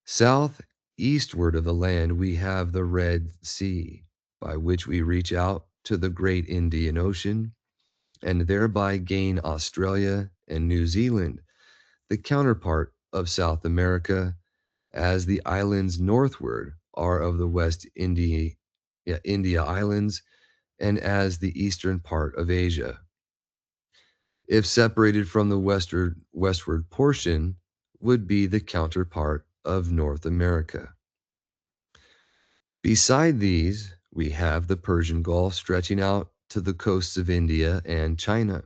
South eastward of the land, we have the Red Sea, by which we reach out to the great Indian Ocean and thereby gain Australia and New Zealand, the counterpart of South America, as the islands northward are of the India Islands, and as the eastern part of Asia. If separated from the westward portion, would be the counterpart of North America. Beside these, we have the Persian Gulf stretching out to the coasts of India and China.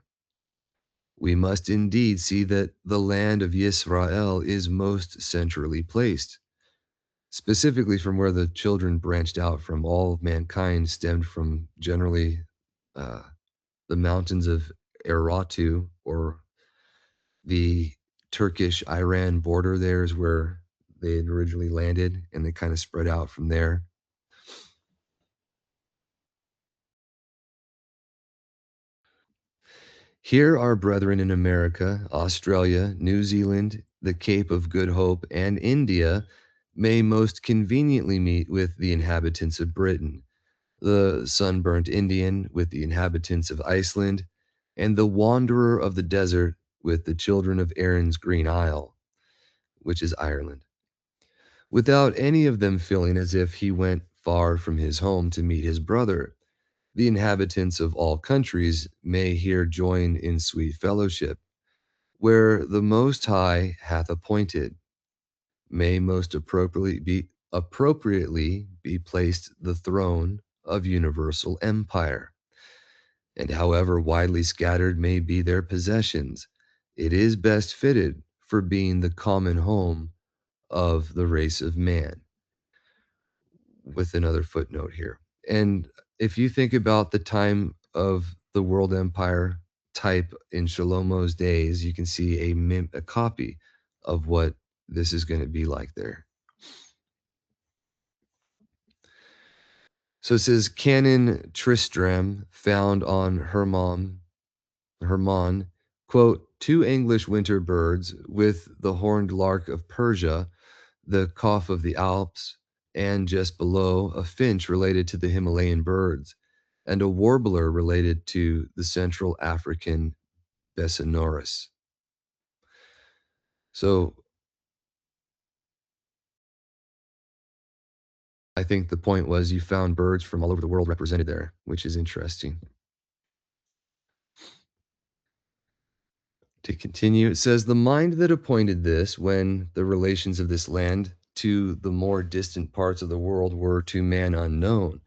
We must indeed see that the land of Yisrael is most centrally placed, specifically from where the children branched out from all of mankind, stemmed from generally the mountains of Eratu, or the Turkish-Iran border. There is where they had originally landed, and they kind of spread out from there. Here our brethren in America, Australia, New Zealand, the Cape of Good Hope, and India may most conveniently meet with the inhabitants of Britain, the sunburnt Indian with the inhabitants of Iceland, and the wanderer of the desert with the children of Aaron's green isle, which is Ireland, without any of them feeling as if he went far from his home to meet his brother. The inhabitants of all countries may here join in sweet fellowship, where the Most High hath appointed, may most appropriately be placed the throne of universal empire. And however widely scattered may be their possessions, it is best fitted for being the common home of the race of man, with another footnote here. And if you think about the time of the world empire type in Shlomo's days, you can see a copy of what this is going to be like there. So it says, Canon Tristram found on Hermon, quote, two English winter birds with the horned lark of Persia, the cough of the Alps, and just below, a finch related to the Himalayan birds, and a warbler related to the Central African Bessonoris. So I think the point was you found birds from all over the world represented there, which is interesting. To continue, it says, the mind that appointed this, when the relations of this land to the more distant parts of the world were to man unknown,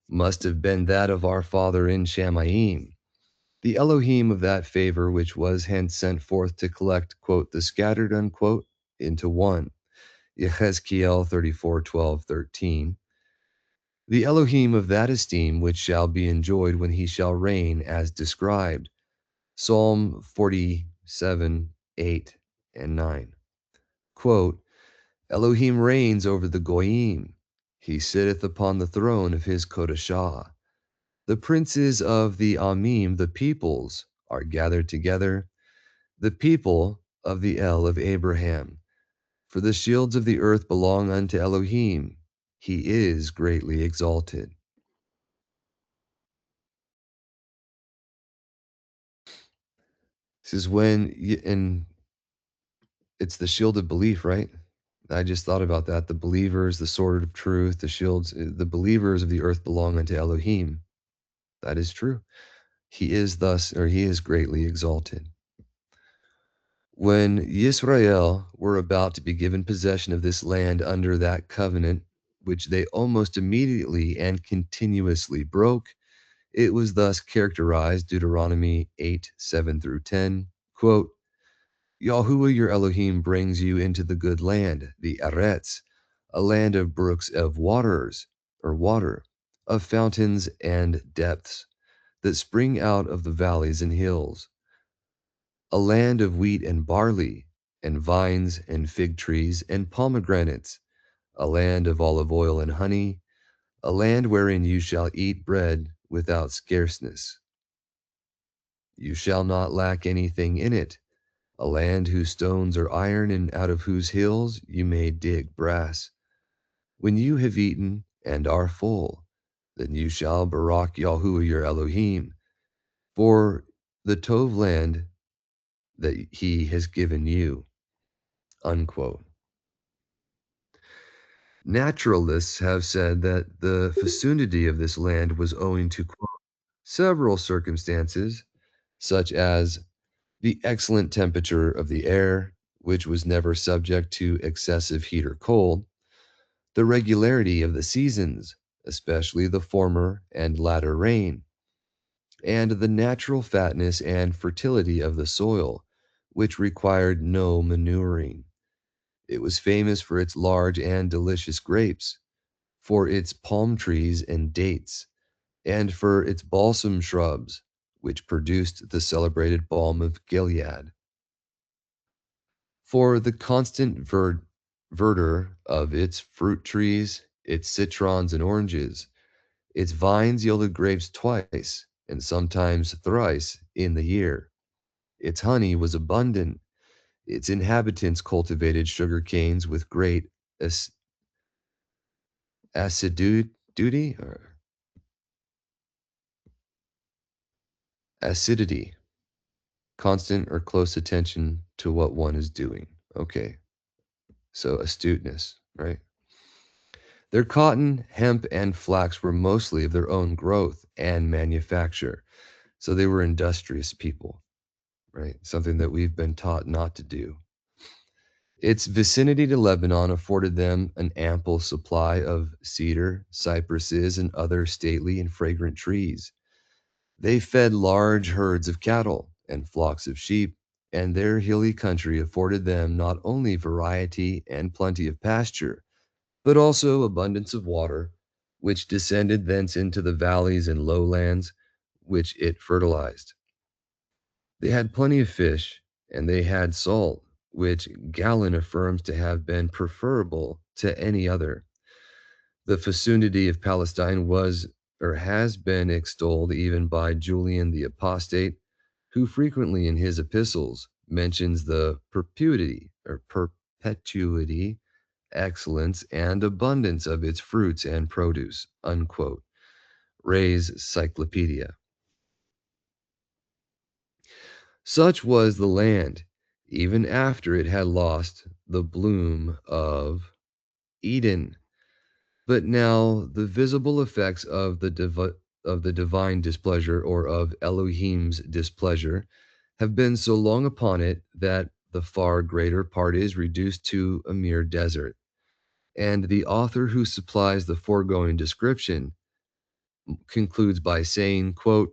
must have been that of our father in Shamayim, the Elohim of that favor which was hence sent forth to collect, quote, the scattered, unquote, into one. Yechezkiel 34:12-13. The Elohim of that esteem which shall be enjoyed when he shall reign as described. Psalm 47:8-9. Quote, Elohim reigns over the Goyim. He sitteth upon the throne of his Kodashah. The princes of the Amim, the peoples, are gathered together, the people of the El of Abraham. For the shields of the earth belong unto Elohim. He is greatly exalted. This is and it's the shield of belief, right? I just thought about that. The believers, the sword of truth, the shields, the believers of the earth belong unto Elohim. That is true. He is he is greatly exalted. When Yisrael were about to be given possession of this land under that covenant, which they almost immediately and continuously broke, it was thus characterized, Deuteronomy 8:7-10, quote, Yahuwah your Elohim brings you into the good land, the Eretz, a land of brooks of waters, or water, of fountains and depths, that spring out of the valleys and hills, a land of wheat and barley, and vines and fig trees and pomegranates, a land of olive oil and honey, a land wherein you shall eat bread without scarceness. You shall not lack anything in it, a land whose stones are iron and out of whose hills you may dig brass. When you have eaten and are full, then you shall Barak Yahuwah your Elohim, for the Tov land that he has given you. Unquote. Naturalists have said that the fecundity of this land was owing to quote, several circumstances, such as the excellent temperature of the air, which was never subject to excessive heat or cold, the regularity of the seasons, especially the former and latter rain, and the natural fatness and fertility of the soil, which required no manuring. It was famous for its large and delicious grapes, for its palm trees and dates, and for its balsam shrubs, which produced the celebrated balm of Gilead. For the constant verdure of its fruit trees, its citrons and oranges, its vines yielded grapes twice, and sometimes thrice, in the year. Its honey was abundant. Its inhabitants cultivated sugar canes with great acidity, or acidity, constant or close attention to what one is doing. Okay, so astuteness, right? Their cotton, hemp, and flax were mostly of their own growth and manufacture. So they were industrious people, right? Something that we've been taught not to do. Its vicinity to Lebanon afforded them an ample supply of cedar, cypresses, and other stately and fragrant trees. They fed large herds of cattle and flocks of sheep, and their hilly country afforded them not only variety and plenty of pasture, but also abundance of water, which descended thence into the valleys and lowlands, which it fertilized. They had plenty of fish, and they had salt, which Galen affirms to have been preferable to any other. The fecundity of Palestine was or has been extolled even by Julian the Apostate, who frequently in his epistles mentions the perpetuity, excellence, and abundance of its fruits and produce. Unquote. Ray's Cyclopedia. Such was the land, even after it had lost the bloom of Eden. But now the visible effects of the divine displeasure, or of Elohim's displeasure, have been so long upon it that the far greater part is reduced to a mere desert. And the author who supplies the foregoing description concludes by saying, quote,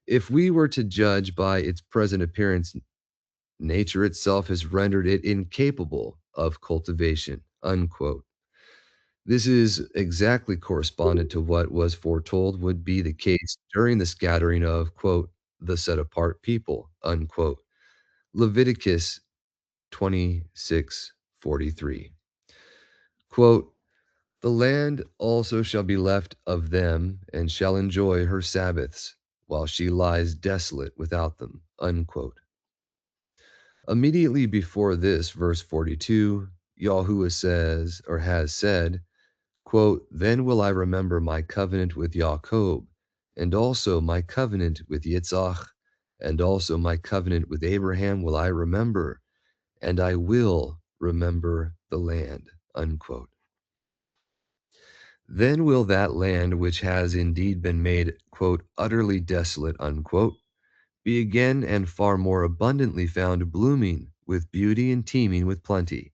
if we were to judge by its present appearance, nature itself has rendered it incapable of cultivation, unquote. This is exactly correspondent to what was foretold would be the case during the scattering of, quote, the set apart people, unquote. Leviticus 26:43. Quote, the land also shall be left of them, and shall enjoy her Sabbaths, while she lies desolate without them, unquote. Immediately before this, verse 42, Yahuwah says, or has said, quote, then will I remember my covenant with Jacob, and also my covenant with Yitzhak, and also my covenant with Abraham will I remember, and I will remember the land, unquote. Then will that land which has indeed been made, quote, utterly desolate, unquote, be again and far more abundantly found blooming with beauty and teeming with plenty.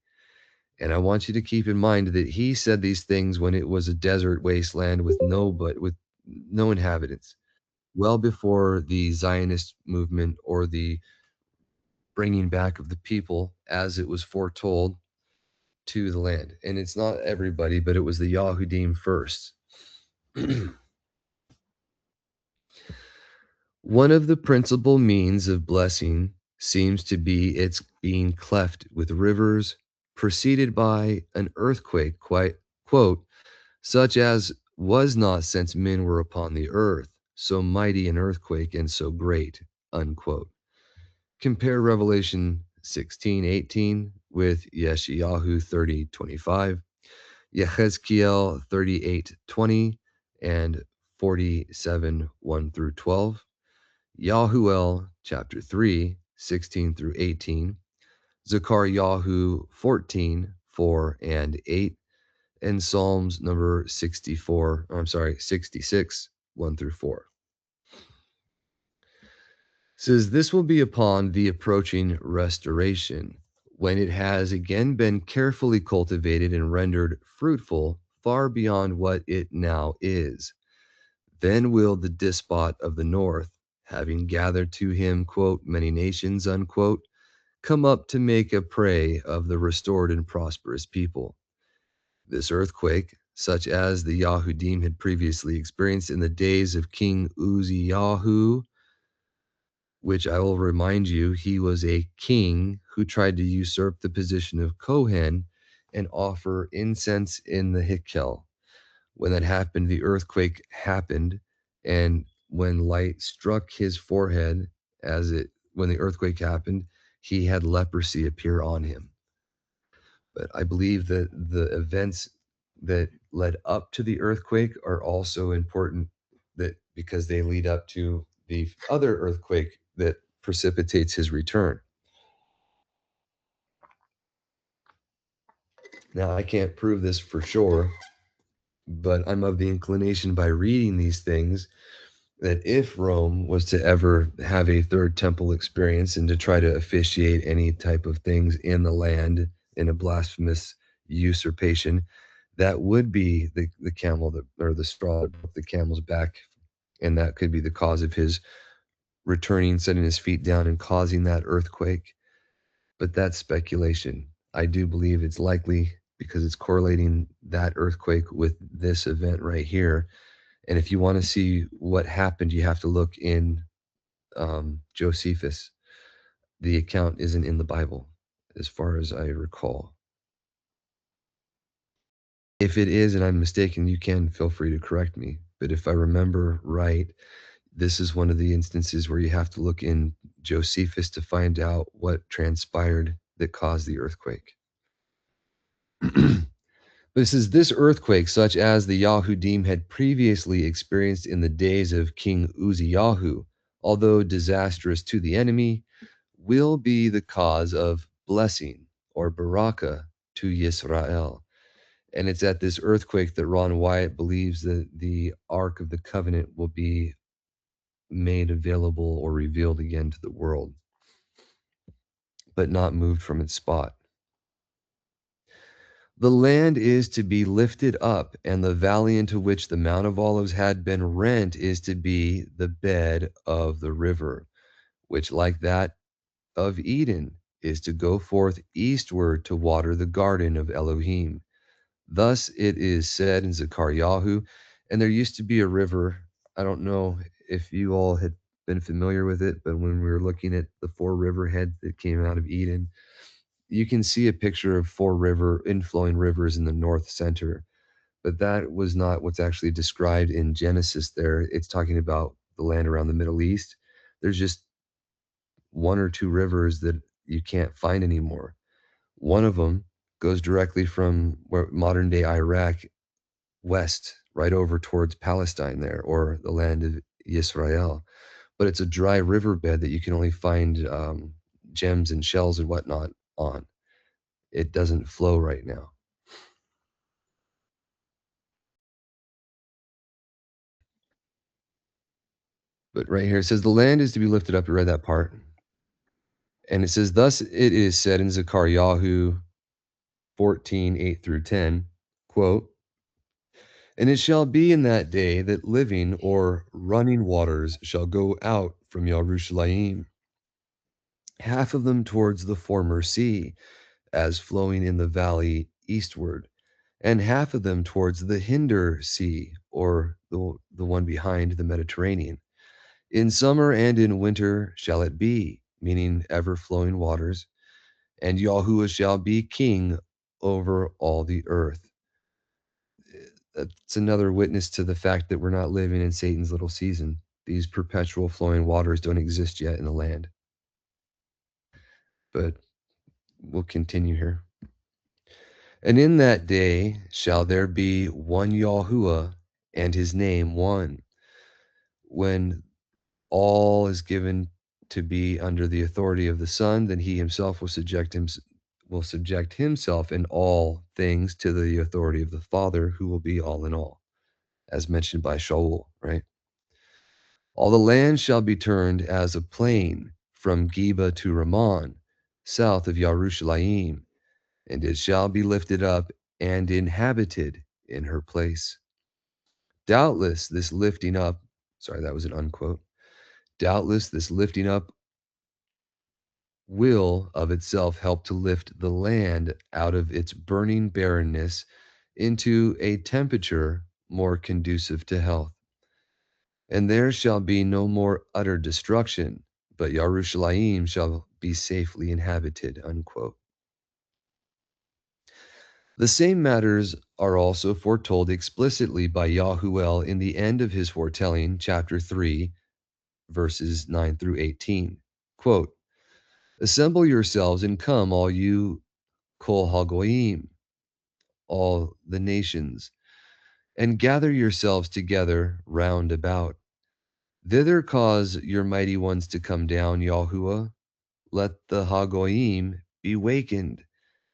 And I want you to keep in mind that he said these things when it was a desert wasteland with no inhabitants, well before the Zionist movement or the bringing back of the people as it was foretold to the land. And it's not everybody, but it was the Yahudim first. One of the principal means of blessing seems to be its being cleft with rivers, preceded by an earthquake, quite, quote, such as was not since men were upon the earth, so mighty an earthquake and so great, unquote. Compare Revelation 16:18 with Yeshayahu 30:25, Yehezkiel 38:20, and 47:1 through 12. Yahuel chapter 3:16 through 18, Zechariah 14:4 and 8, and Psalms number 66, 1 through 4. Says this will be upon the approaching restoration, when it has again been carefully cultivated and rendered fruitful far beyond what it now is. Then will the despot of the north, having gathered to him, quote, many nations, unquote, come up to make a prey of the restored and prosperous people. This earthquake, such as the Yahudim had previously experienced in the days of King Uzziyahu, which I will remind you, he was a king who tried to usurp the position of Kohen and offer incense in the Hikkel. When that happened, the earthquake happened, and when light struck his forehead, when the earthquake happened, he had leprosy appear on him. But I believe that the events that led up to the earthquake are also important, that because they lead up to the other earthquake that precipitates his return. Now, I can't prove this for sure, but I'm of the inclination by reading these things that if Rome was to ever have a third temple experience and to try to officiate any type of things in the land in a blasphemous usurpation, that would be the camel that, or the straw that broke the camel's back. And that could be the cause of his returning, setting his feet down, and causing that earthquake. But that's speculation. I do believe it's likely because it's correlating that earthquake with this event right here. And if you want to see what happened, you have to look in Josephus. The account isn't in the Bible, as far as I recall. If it is and I'm mistaken, you can feel free to correct me. But if I remember right, this is one of the instances where you have to look in Josephus to find out what transpired that caused the earthquake. This is this earthquake, such as the Yahudim had previously experienced in the days of King Uzziyahu, although disastrous to the enemy, will be the cause of blessing or baraka to Yisrael. And it's at this earthquake that Ron Wyatt believes that the Ark of the Covenant will be made available or revealed again to the world, but not moved from its spot. The land is to be lifted up, and the valley into which the Mount of Olives had been rent is to be the bed of the river, which, like that of Eden, is to go forth eastward to water the garden of Elohim. Thus it is said in Zechariah, and there used to be a river. I don't know if you all had been familiar with it, but when we were looking at the four river heads that came out of Eden, you can see a picture of four inflowing rivers in the north center. But that was not what's actually described in Genesis there. It's talking about the land around the Middle East. There's just one or two rivers that you can't find anymore. One of them goes directly from where modern day Iraq west, right over towards Palestine there, or the land of Israel. But it's a dry riverbed that you can only find gems and shells and whatnot on. It doesn't flow right now. But right here it says the land is to be lifted up. You read that part. And it says, thus it is said in Zechariah 14, 8 through 10, quote, and it shall be in that day that living or running waters shall go out from Yerushalayim, half of them towards the former sea, as flowing in the valley eastward, and half of them towards the hinder sea, or the one behind the Mediterranean. In summer and in winter shall it be, meaning ever flowing waters, and Yahuwah shall be king over all the earth. That's another witness to the fact that we're not living in Satan's little season. These perpetual flowing waters don't exist yet in the land. But we'll continue here. And in that day shall there be one Yahuwah, and his name one. When all is given to be under the authority of the Son, then he himself will subject himself in all things to the authority of the Father, who will be all in all, as mentioned by Shaul, right? All the land shall be turned as a plain from Geba to Ramon, south of Yerushalayim, and it shall be lifted up and inhabited in her place. Doubtless this lifting up, sorry, that was an unquote. Doubtless this lifting up will of itself help to lift the land out of its burning barrenness into a temperature more conducive to health. And there shall be no more utter destruction, but Yerushalayim shall be safely inhabited. Unquote. The same matters are also foretold explicitly by Yahuel in the end of his foretelling, chapter 3, verses 9 through 18. Quote, assemble yourselves and come, all you Kol Hagoyim, all the nations, and gather yourselves together round about. Thither cause your mighty ones to come down, Yahuwah. Let the Hagoyim be wakened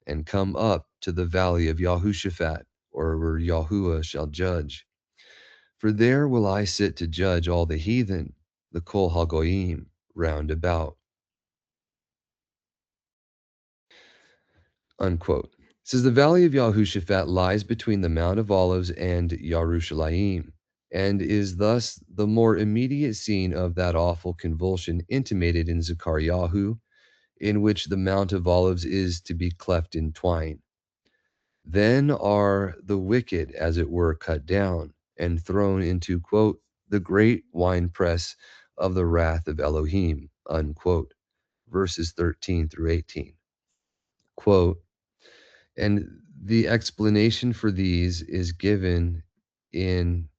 and come up to the valley of Yahushaphat, or where Yahuwah shall judge. For there will I sit to judge all the heathen, the Kol Hagoyim, round about. Unquote. It says the valley of Yahushaphat lies between the Mount of Olives and Yerushalayim, and is thus the more immediate scene of that awful convulsion intimated in Zechariah, in which the Mount of Olives is to be cleft in twine. Then are the wicked, as it were, cut down and thrown into, quote, the great winepress of the wrath of Elohim, unquote, verses 13 through 18. Quote, and the explanation for these is given in,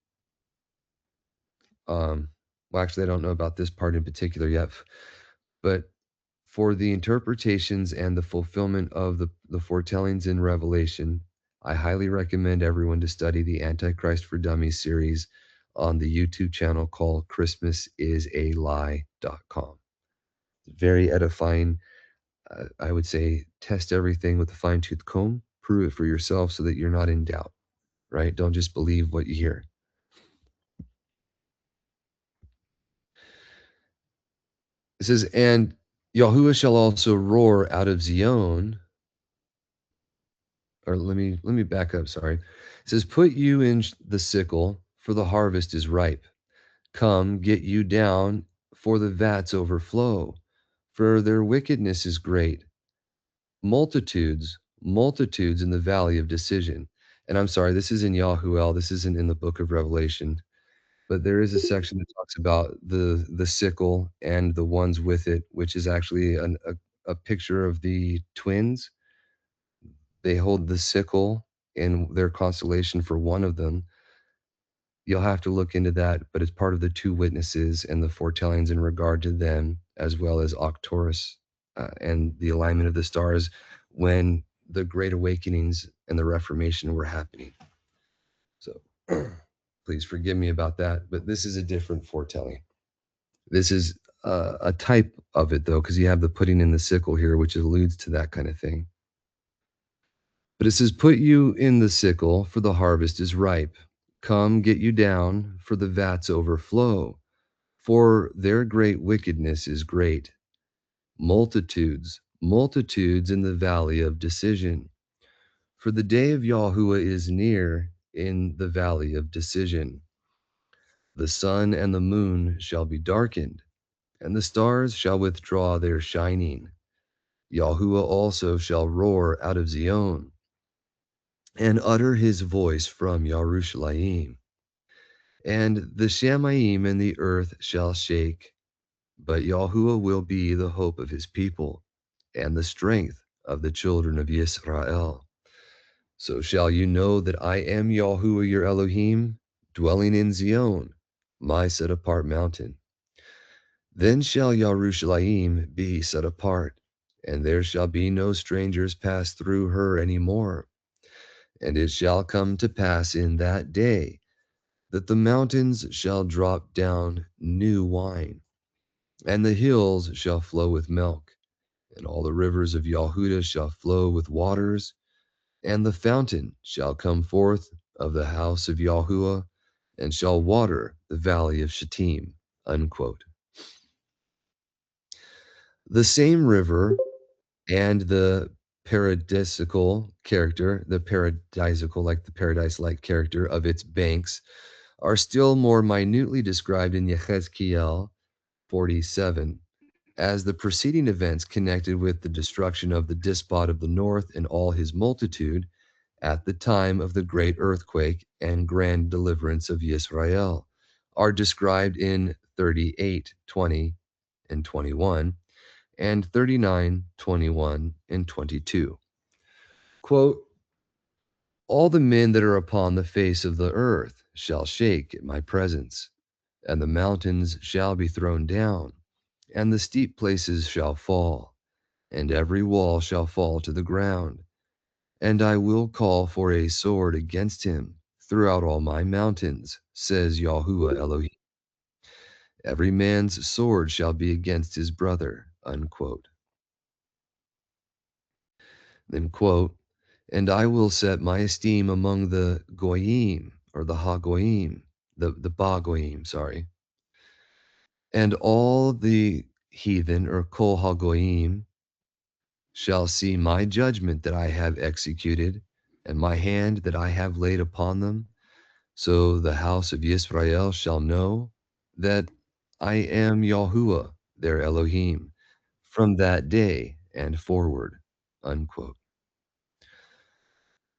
well, actually, I don't know about this part in particular yet, but for the interpretations and the fulfillment of the foretellings in Revelation, I highly recommend everyone to study the Antichrist for Dummies series on the YouTube channel called ChristmasIsALie.com. Very edifying. I would say test everything with a fine-tooth comb, prove it for yourself so that you're not in doubt, right? Don't just believe what you hear. It says, and Yahuwah shall also roar out of Zion, or let me back up, sorry. It says, "Put you in the sickle, for the harvest is ripe. Come, get you down, for the vats overflow, for their wickedness is great. Multitudes, multitudes in the valley of decision." And I'm sorry, this is in Yahuel. This isn't in the book of Revelation, but there is a section that talks about the sickle and the ones with it, which is actually a picture of the twins. They hold the sickle in their constellation for one of them. You'll have to look into that, but it's part of the two witnesses and the foretellings in regard to them, as well as Arcturus and the alignment of the stars when the Great Awakenings and the Reformation were happening. So please forgive me about that, but this is a different foretelling. This is a type of it, though, because you have the putting in the sickle here, which alludes to that kind of thing. But it says, "Put you in the sickle, for the harvest is ripe. Come, get you down, for the vats overflow. For their great wickedness is great. Multitudes, multitudes in the valley of decision. For the day of Yahuwah is near in the valley of decision. The sun and the moon shall be darkened, and the stars shall withdraw their shining. Yahuwah also shall roar out of Zion, and utter his voice from Yerushalayim. And the Shamayim and the earth shall shake, but Yahuwah will be the hope of his people, and the strength of the children of Israel. So shall you know that I am Yahuwah your Elohim, dwelling in Zion, my set apart mountain. Then shall Yerushalayim be set apart, and there shall be no strangers pass through her any more. And it shall come to pass in that day that the mountains shall drop down new wine, and the hills shall flow with milk, and all the rivers of Yahudah shall flow with waters, and the fountain shall come forth of the house of Yahuwah, and shall water the valley of Shittim. Unquote. The same river and the paradisical character, the paradisical, like the paradise-like character of its banks, are still more minutely described in Yechezkiel 47 as the preceding events connected with the destruction of the despot of the north and all his multitude at the time of the great earthquake and grand deliverance of Israel are described in 38, 20, and 21, and 39, 21, and 22. Quote, "All the men that are upon the face of the earth shall shake at my presence, and the mountains shall be thrown down, and the steep places shall fall, and every wall shall fall to the ground. And I will call for a sword against him throughout all my mountains, says Yahuwah Elohim. Every man's sword shall be against his brother." Unquote. Then quote, "And I will set my esteem among the Goyim, or the Hagoyim, the Bagoyim, sorry. And all the heathen, or Kol Hagoyim, shall see my judgment that I have executed, and my hand that I have laid upon them. So the house of Yisrael shall know that I am Yahuwah, their Elohim, from that day and forward." Unquote.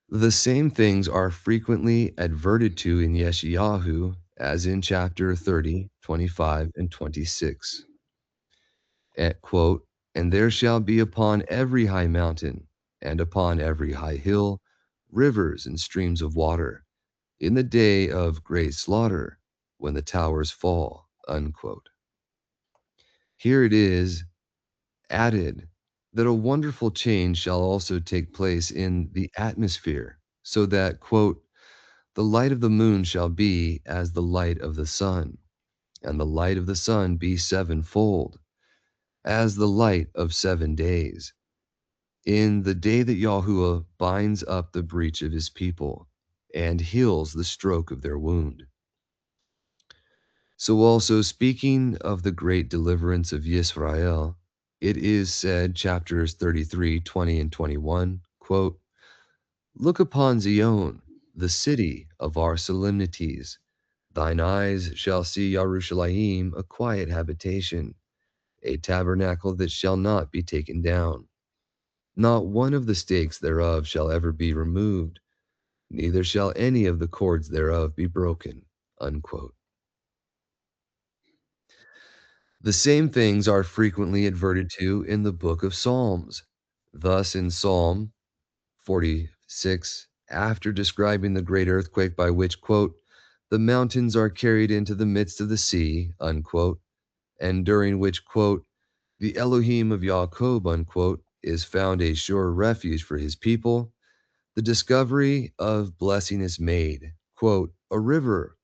The same things are frequently adverted to in Yeshayahu, as in chapter 30, 25, and 26. At quote, "And there shall be upon every high mountain, and upon every high hill, rivers and streams of water, in the day of great slaughter, when the towers fall." Unquote. Here it is added that a wonderful change shall also take place in the atmosphere, so that, quote, "the light of the moon shall be as the light of the sun, and the light of the sun be sevenfold, as the light of 7 days, in the day that Yahuwah binds up the breach of his people, and heals the stroke of their wound." So also speaking of the great deliverance of Yisrael, it is said, chapters 33, 20, and 21, quote, Look upon Zion, the city of our solemnities. Thine eyes shall see Yerushalayim, a quiet habitation, a tabernacle that shall not be taken down. Not one of the stakes thereof shall ever be removed, neither shall any of the cords thereof be broken. Unquote. The same things are frequently adverted to in the book of Psalms. Thus, in Psalm 46, after describing the great earthquake by which, quote, the mountains are carried into the midst of the sea, unquote, and during which, quote, the Elohim of Yaakov, unquote, is found a sure refuge for his people, the discovery of blessing is made, quote, a river,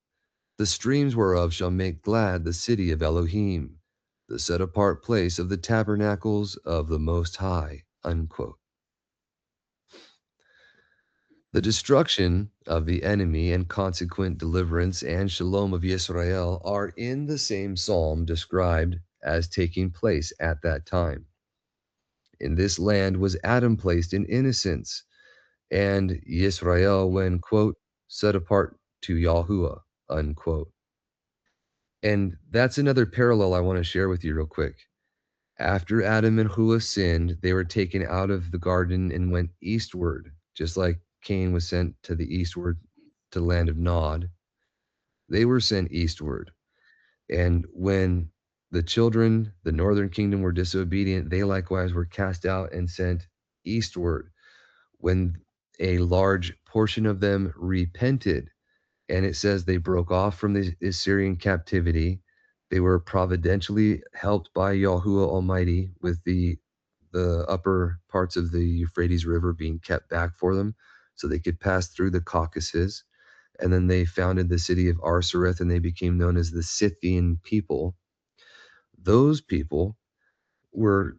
the streams whereof shall make glad the city of Elohim, the set apart place of the tabernacles of the Most High, unquote. The destruction of the enemy and consequent deliverance and shalom of Israel are in the same psalm described as taking place at that time. In this land was Adam placed in innocence, and Yisrael when, quote, set apart to Yahuwah, unquote. And that's another parallel I want to share with you real quick. After Adam and Hua sinned, they were taken out of the garden and went eastward, just like Cain was sent to the eastward to the land of Nod. They were sent eastward. And when the children, the northern kingdom, were disobedient, they likewise were cast out and sent eastward. When a large portion of them repented, and it says they broke off from the Assyrian captivity, they were providentially helped by Yahuwah Almighty with the upper parts of the Euphrates River being kept back for them so they could pass through the Caucasus. And then they founded the city of Arsareth and they became known as the Scythian people. Those people were,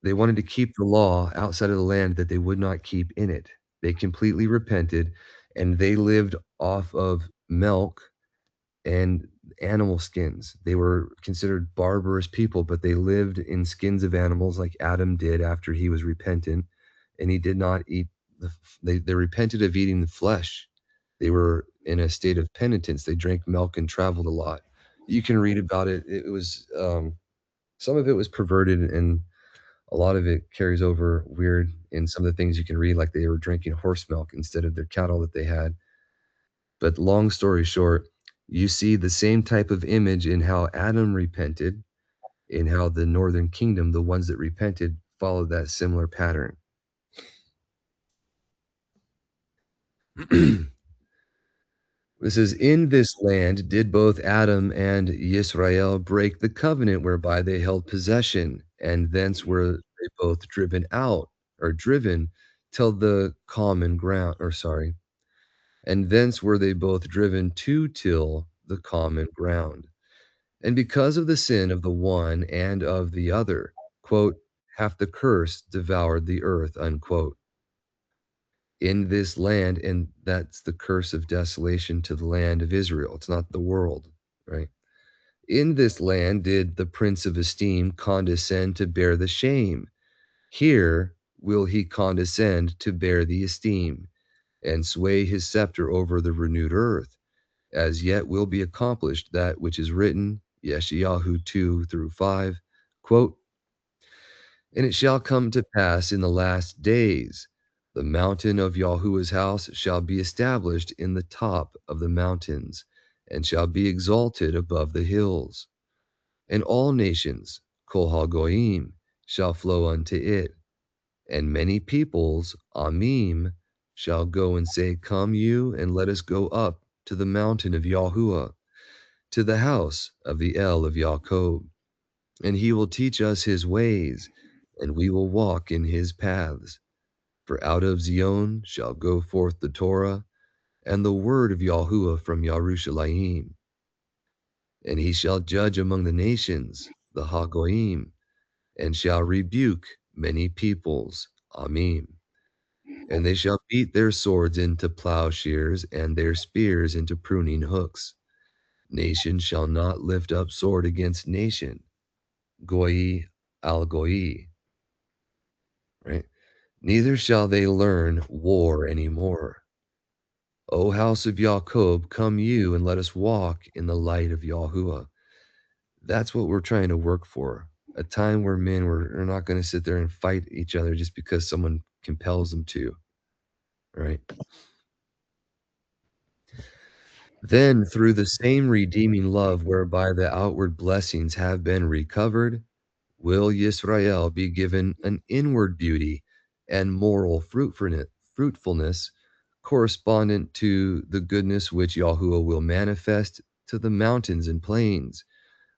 they wanted to keep the law outside of the land that they would not keep in it. They completely repented and they lived off of milk and animal skins. They were considered barbarous people, but they lived in skins of animals like Adam did after he was repentant, and he did not eat they repented of eating the flesh. They were in a state of penitence. They drank milk and traveled a lot. You can read about it. It was some of it was perverted, and a lot of it carries over weird in some of the things you can read, like they were drinking horse milk instead of their cattle that they had. But long story short, you see the same type of image in how Adam repented, in how the northern kingdom, the ones that repented, followed that similar pattern. This is, in this land did both Adam and Yisrael break the covenant whereby they held possession, and thence were they both driven out, or driven, till the common ground, or sorry, and thence were they both driven to till the common ground. And because of the sin of the one and of the other, quote, hath the curse devoured the earth, unquote. In this land, and that's the curse of desolation to the land of Israel. It's not the world, right? In this land did the Prince of Esteem condescend to bear the shame. Here will he condescend to bear the esteem, and sway his scepter over the renewed earth. As yet will be accomplished that which is written, Yeshayahu 2 through 5, quote, and it shall come to pass in the last days, the mountain of Yahuwah's house shall be established in the top of the mountains, and shall be exalted above the hills. And all nations, Kol HaGoyim, shall flow unto it. And many peoples, Amim, shall go and say, come you, and let us go up to the mountain of Yahuwah, to the house of the El of Yaakov, and he will teach us his ways, and we will walk in his paths. For out of Zion shall go forth the Torah, and the word of Yahuwah from Yerushalayim. And he shall judge among the nations, the Hagoyim, and shall rebuke many peoples, Amim. And they shall beat their swords into plowshares, and their spears into pruning hooks. Nation shall not lift up sword against nation, Goi al Goi, right? neither shall they learn war any more. O house of Jacob, come you and let us walk in the light of Yahuwah. That's what we're trying to work for. A time where men are not going to sit there and fight each other just because someone compels them to, right? Then, through the same redeeming love whereby the outward blessings have been recovered, will Yisrael be given an inward beauty and moral fruitfulness correspondent to the goodness which Yahuwah will manifest to the mountains and plains,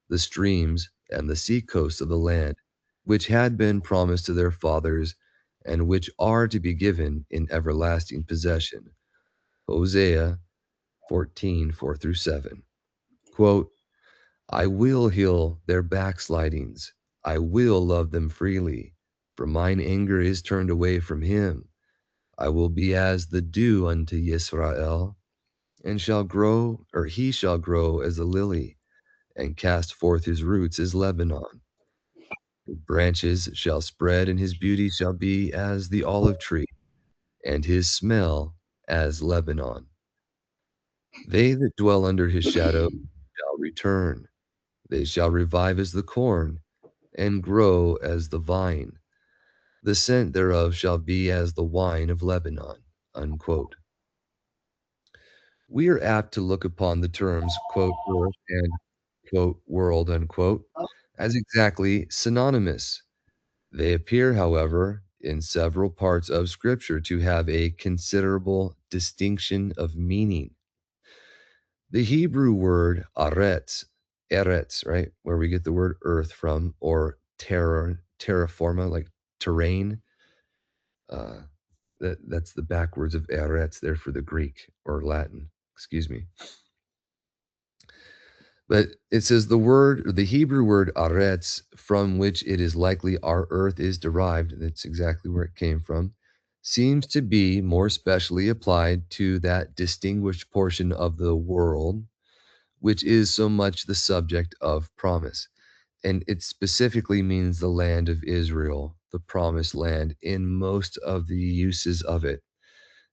the streams and the sea coasts of the land, which had been promised to their fathers and which are to be given in everlasting possession. Hosea 14, 4 through 7. Quote, I will heal their backslidings. I will love them freely, for mine anger is turned away from him. I will be as the dew unto Yisrael, and shall grow, or he shall grow as a lily, and cast forth his roots as Lebanon. His branches shall spread, and his beauty shall be as the olive tree, and his smell as Lebanon. They that dwell under his shadow shall return. They shall revive as the corn, and grow as the vine. The scent thereof shall be as the wine of Lebanon. Unquote. We are apt to look upon the terms, quote, earth and, quote, world, unquote, as exactly synonymous. They appear, however, in several parts of Scripture to have a considerable distinction of meaning. The Hebrew word eretz, right, where we get the word earth from, or terra forma, like terrain, uh, that's the backwards of eretz there for the Greek or Latin, excuse me. But it says the Hebrew word aretz, from which it is likely our earth is derived, that's exactly where it came from, seems to be more specially applied to that distinguished portion of the world, which is so much the subject of promise. And it specifically means the land of Israel, the promised land, in most of the uses of it.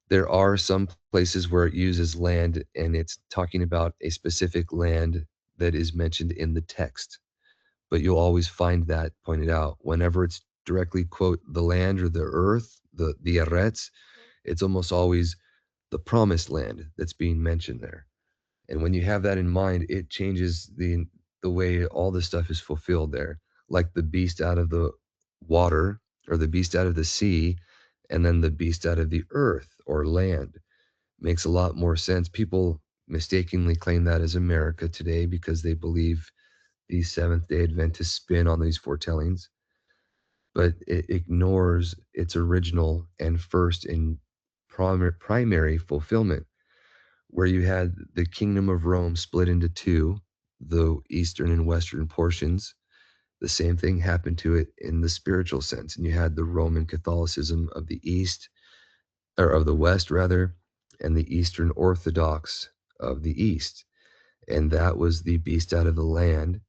There are some places where it uses land and it's talking about a specific land that is mentioned in the text, but you'll always find that pointed out. Whenever it's directly quote the land or the earth, the Eretz, it's almost always the promised land that's being mentioned there. And when you have that in mind, it changes the way all this stuff is fulfilled there. Like the beast out of the water, or the beast out of the sea, and then the beast out of the earth or land. Makes a lot more sense. People mistakenly claim that as America today because they believe the Seventh-day Adventist spin on these foretellings, but it ignores its original and first in primary fulfillment, where you had the kingdom of Rome split into two, the eastern and western portions. The same thing happened to it in the spiritual sense, and you had the Roman Catholicism of the east, or of the west rather, and the Eastern Orthodox of the east. And that was the beast out of the land,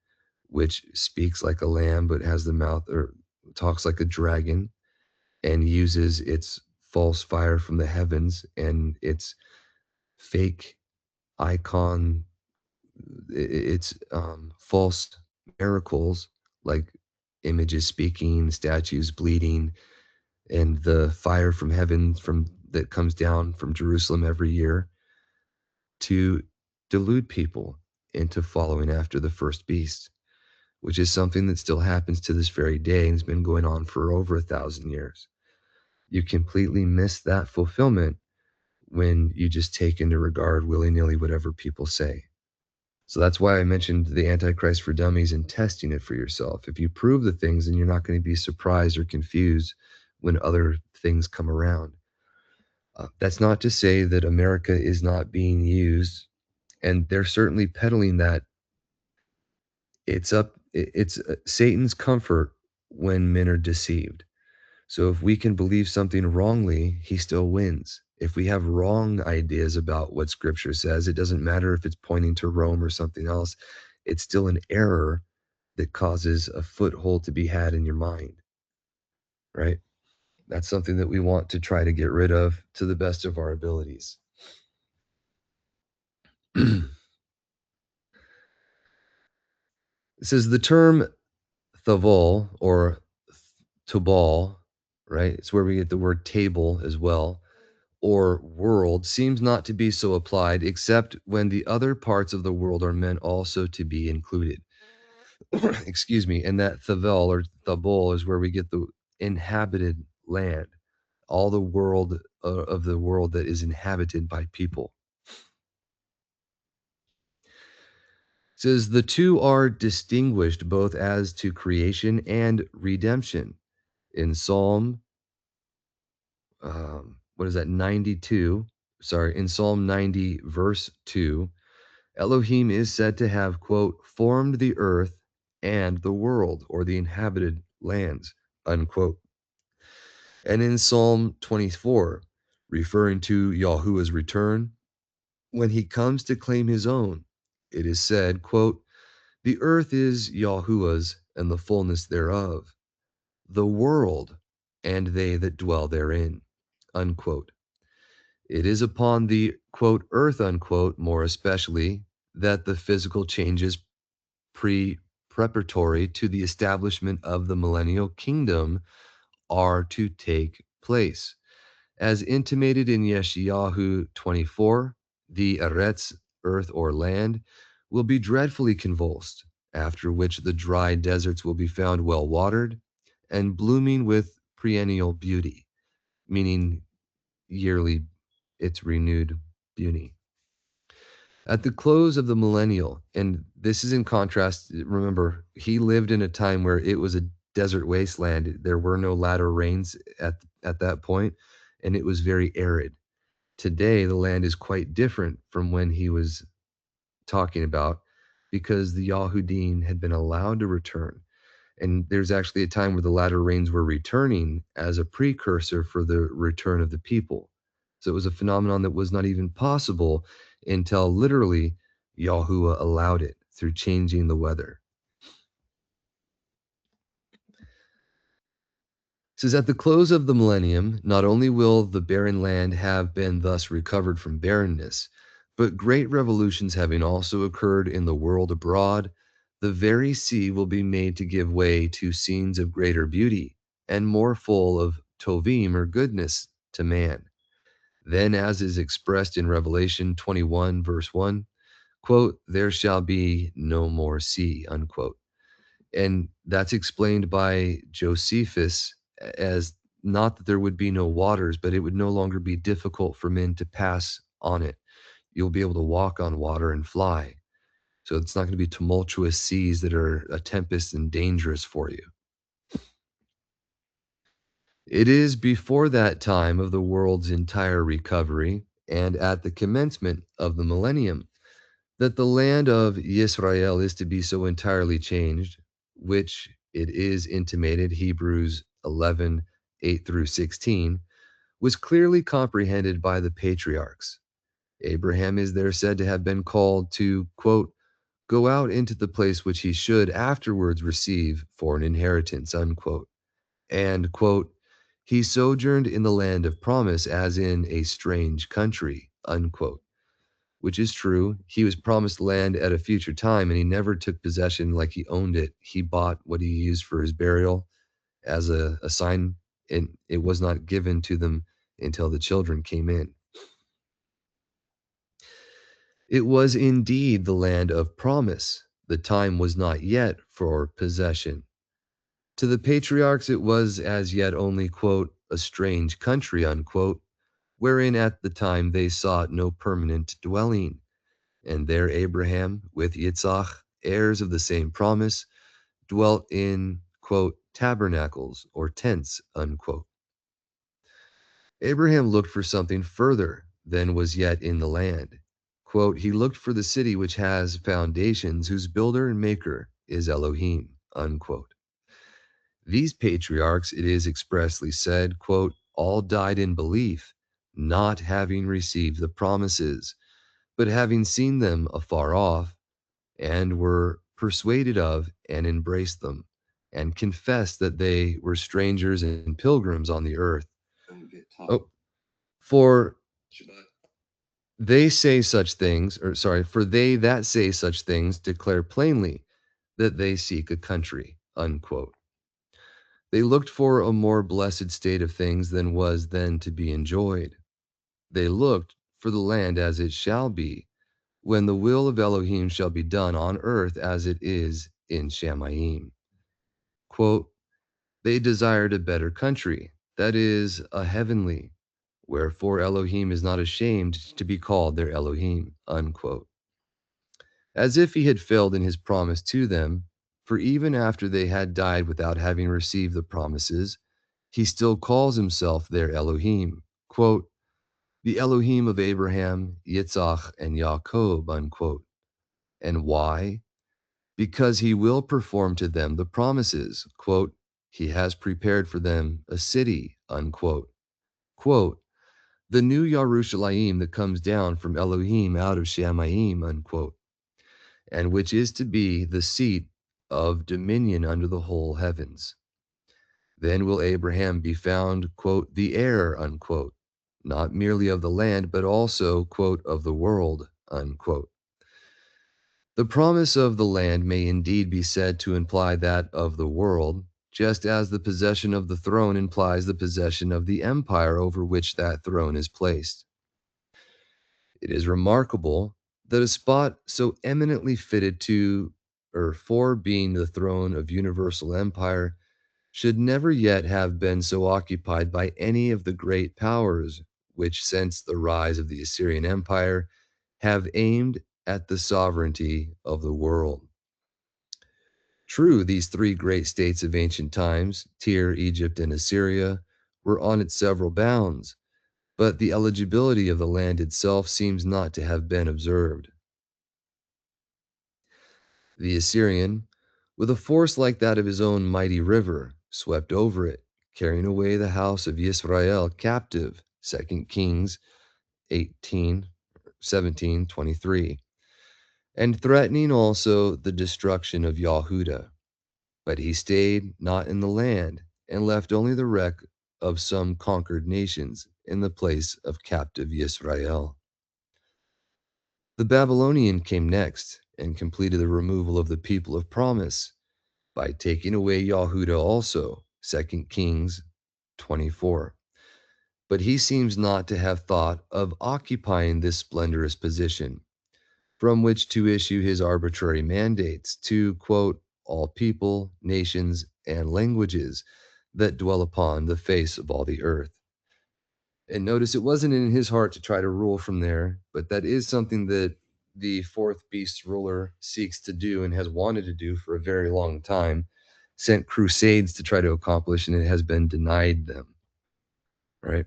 which speaks like a lamb but has the mouth, or talks like a dragon, and uses its false fire from the heavens and its fake icon, its false miracles, like images speaking, statues bleeding, and the fire from heaven from that comes down from Jerusalem every year to delude people into following after the first beast, which is something that still happens to this very day and has been going on for over 1,000 years. You completely miss that fulfillment when you just take into regard willy-nilly whatever people say. So that's why I mentioned the Antichrist for Dummies and testing it for yourself. If you prove the things, then you're not going to be surprised or confused when other things come around. That's not to say that America is not being used, and they're certainly peddling that. It's Satan's comfort when men are deceived. So if we can believe something wrongly, he still wins. If we have wrong ideas about what scripture says, it doesn't matter if it's pointing to Rome or something else. It's still an error that causes a foothold to be had in your mind, right? That's something that we want to try to get rid of to the best of our abilities. It says the term Thavol or Tubal, right? It's where we get the word table as well, or world, seems not to be so applied except when the other parts of the world are meant also to be included. Excuse me. And that Thavel or Thabol is where we get the inhabited land, all the world of the world that is inhabited by people. It says the two are distinguished both as to creation and redemption. In Psalm, what is that, 92? Sorry, in Psalm 90, verse 2, Elohim is said to have, quote, formed the earth and the world, or the inhabited lands, unquote. And in Psalm 24, referring to Yahuwah's return, when he comes to claim his own, it is said, quote, the earth is Yahuwah's and the fullness thereof, the world and they that dwell therein, unquote. It is upon the, quote, earth, unquote, more especially, that the physical changes preparatory to the establishment of the millennial kingdom are to take place. As intimated in Yeshayahu 24, the Eretz, earth or land, will be dreadfully convulsed, after which the dry deserts will be found well watered and blooming with perennial beauty, meaning yearly its renewed beauty. At the close of the millennial, and this is in contrast, remember, he lived in a time where it was a desert wasteland. There were no latter rains at that point, and it was very arid. Today, the land is quite different from when he was talking about because the Yahudim had been allowed to return. And there's actually a time where the latter rains were returning as a precursor for the return of the people. So it was a phenomenon that was not even possible until literally Yahuwah allowed it through changing the weather. It says, at the close of the millennium, not only will the barren land have been thus recovered from barrenness, but great revolutions having also occurred in the world abroad, the very sea will be made to give way to scenes of greater beauty and more full of tovim or goodness to man. Then, as is expressed in Revelation 21, verse 1, quote, there shall be no more sea, unquote. And that's explained by Josephus as not that there would be no waters, but it would no longer be difficult for men to pass on it. You'll be able to walk on water and fly. So it's not going to be tumultuous seas that are a tempest and dangerous for you. It is before that time of the world's entire recovery and at the commencement of the millennium that the land of Israel is to be so entirely changed, which it is intimated, Hebrews 11, 8 through 16, was clearly comprehended by the patriarchs. Abraham is there said to have been called to, quote, go out into the place which he should afterwards receive for an inheritance, unquote. And, quote, he sojourned in the land of promise as in a strange country, unquote. Which is true. He was promised land at a future time, and he never took possession like he owned it. He bought what he used for his burial as a sign, and it was not given to them until the children came in. It was indeed the land of promise. The time was not yet for possession. To the patriarchs, it was as yet only, quote, a strange country, unquote, wherein at the time they sought no permanent dwelling. And there Abraham, with Yitzhak, heirs of the same promise, dwelt in, quote, tabernacles or tents, unquote. Abraham looked for something further than was yet in the land. Quote, he looked for the city which has foundations, whose builder and maker is Elohim, unquote. These patriarchs, it is expressly said, quote, all died in belief, not having received the promises, but having seen them afar off, and were persuaded of and embraced them, and confessed that they were strangers and pilgrims on the earth. Oh, for they say such things, or sorry, for they that say such things declare plainly that they seek a country, unquote. They looked for a more blessed state of things than was then to be enjoyed. They looked for the land as it shall be, when the will of Elohim shall be done on earth as it is in Shamayim. Quote, they desired a better country, that is, a heavenly, wherefore Elohim is not ashamed to be called their Elohim, unquote. As if he had failed in his promise to them, for even after they had died without having received the promises, he still calls himself their Elohim. Quote, the Elohim of Abraham, Yitzhak, and Yaakov, unquote. And why? Because he will perform to them the promises. Quote, he has prepared for them a city, unquote. Quote, the new Yerushalayim that comes down from Elohim out of Shamayim, unquote, and which is to be the seat of dominion under the whole heavens. Then will Abraham be found, quote, the heir, unquote, not merely of the land, but also, quote, of the world, unquote. The promise of the land may indeed be said to imply that of the world, just as the possession of the throne implies the possession of the empire over which that throne is placed. It is remarkable that a spot so eminently fitted to or for being the throne of universal empire should never yet have been so occupied by any of the great powers which, since the rise of the Assyrian Empire, have aimed at the sovereignty of the world. True, these three great states of ancient times, Tyre, Egypt, and Assyria, were on its several bounds, but the eligibility of the land itself seems not to have been observed. The Assyrian, with a force like that of his own mighty river, swept over it, carrying away the house of Israel captive, 2 Kings 17:23, and threatening also the destruction of Yahudah. But he stayed not in the land, and left only the wreck of some conquered nations in the place of captive Israel. The Babylonian came next, and completed the removal of the people of promise, by taking away Yahudah also, 2 Kings 24. But he seems not to have thought of occupying this splendorous position, from which to issue his arbitrary mandates to, quote, all people, nations, and languages that dwell upon the face of all the earth. And notice it wasn't in his heart to try to rule from there, but that is something that the fourth beast ruler seeks to do and has wanted to do for a very long time, sent crusades to try to accomplish, and it has been denied them, right?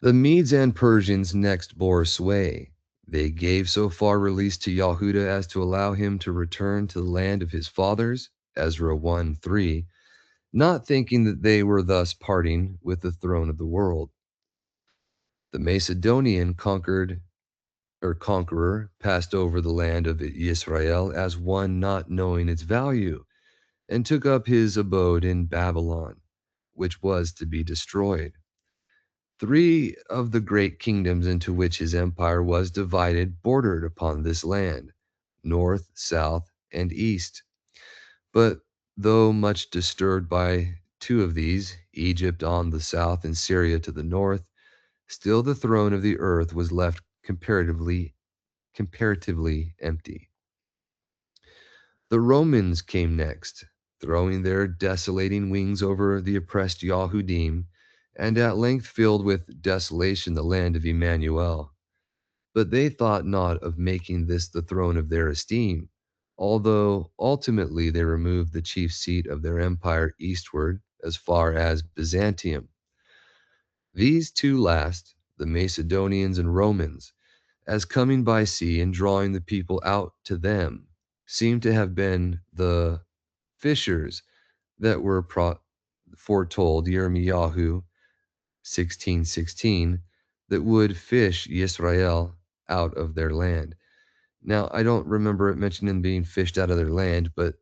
The Medes and Persians next bore sway. They gave so far release to Yahudah as to allow him to return to the land of his fathers, Ezra 1:3, not thinking that they were thus parting with the throne of the world. The Macedonian conqueror passed over the land of Israel as one not knowing its value, and took up his abode in Babylon, which was to be destroyed. Three of the great kingdoms into which his empire was divided bordered upon this land, north, south, and east. But though much disturbed by two of these, Egypt on the south and Syria to the north, still the throne of the earth was left comparatively empty. The Romans came next, throwing their desolating wings over the oppressed Yahudim, and at length filled with desolation the land of Emmanuel. But they thought not of making this the throne of their esteem, although ultimately they removed the chief seat of their empire eastward as far as Byzantium. These two last, the Macedonians and Romans, as coming by sea and drawing the people out to them, seem to have been the fishers that were foretold, Yirmiyahu 16:16, that would fish Yisrael out of their land. Now, I don't remember it mentioning them being fished out of their land, but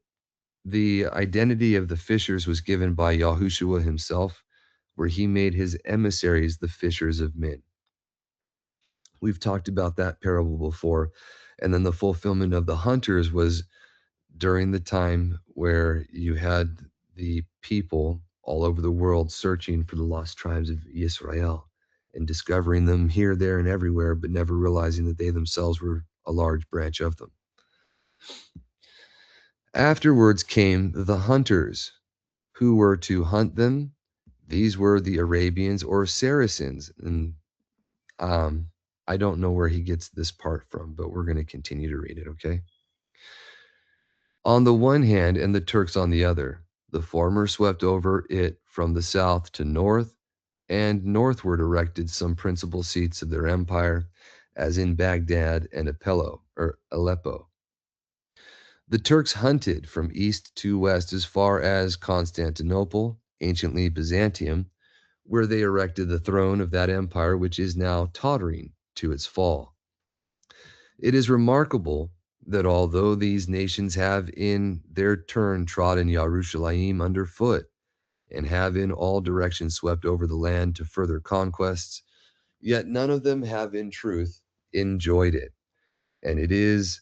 the identity of the fishers was given by Yahushua himself, where he made his emissaries the fishers of men. We've talked about that parable before. And then the fulfillment of the hunters was during the time where you had the people all over the world searching for the lost tribes of Israel and discovering them here, there, and everywhere, but never realizing that they themselves were a large branch of them. Afterwards came the hunters who were to hunt them. These were the Arabians or Saracens. And um, I don't know where he gets this part from, but we're going to continue to read it, okay? On the one hand, and the Turks on the other. The former swept over it from the south to north, and northward erected some principal seats of their empire, as in Baghdad and Aleppo. The Turks hunted from east to west as far as Constantinople, anciently Byzantium, where they erected the throne of that empire which is now tottering to its fall. It is remarkable that although these nations have in their turn trodden Yerushalayim underfoot, and have in all directions swept over the land to further conquests, yet none of them have in truth enjoyed it. And it is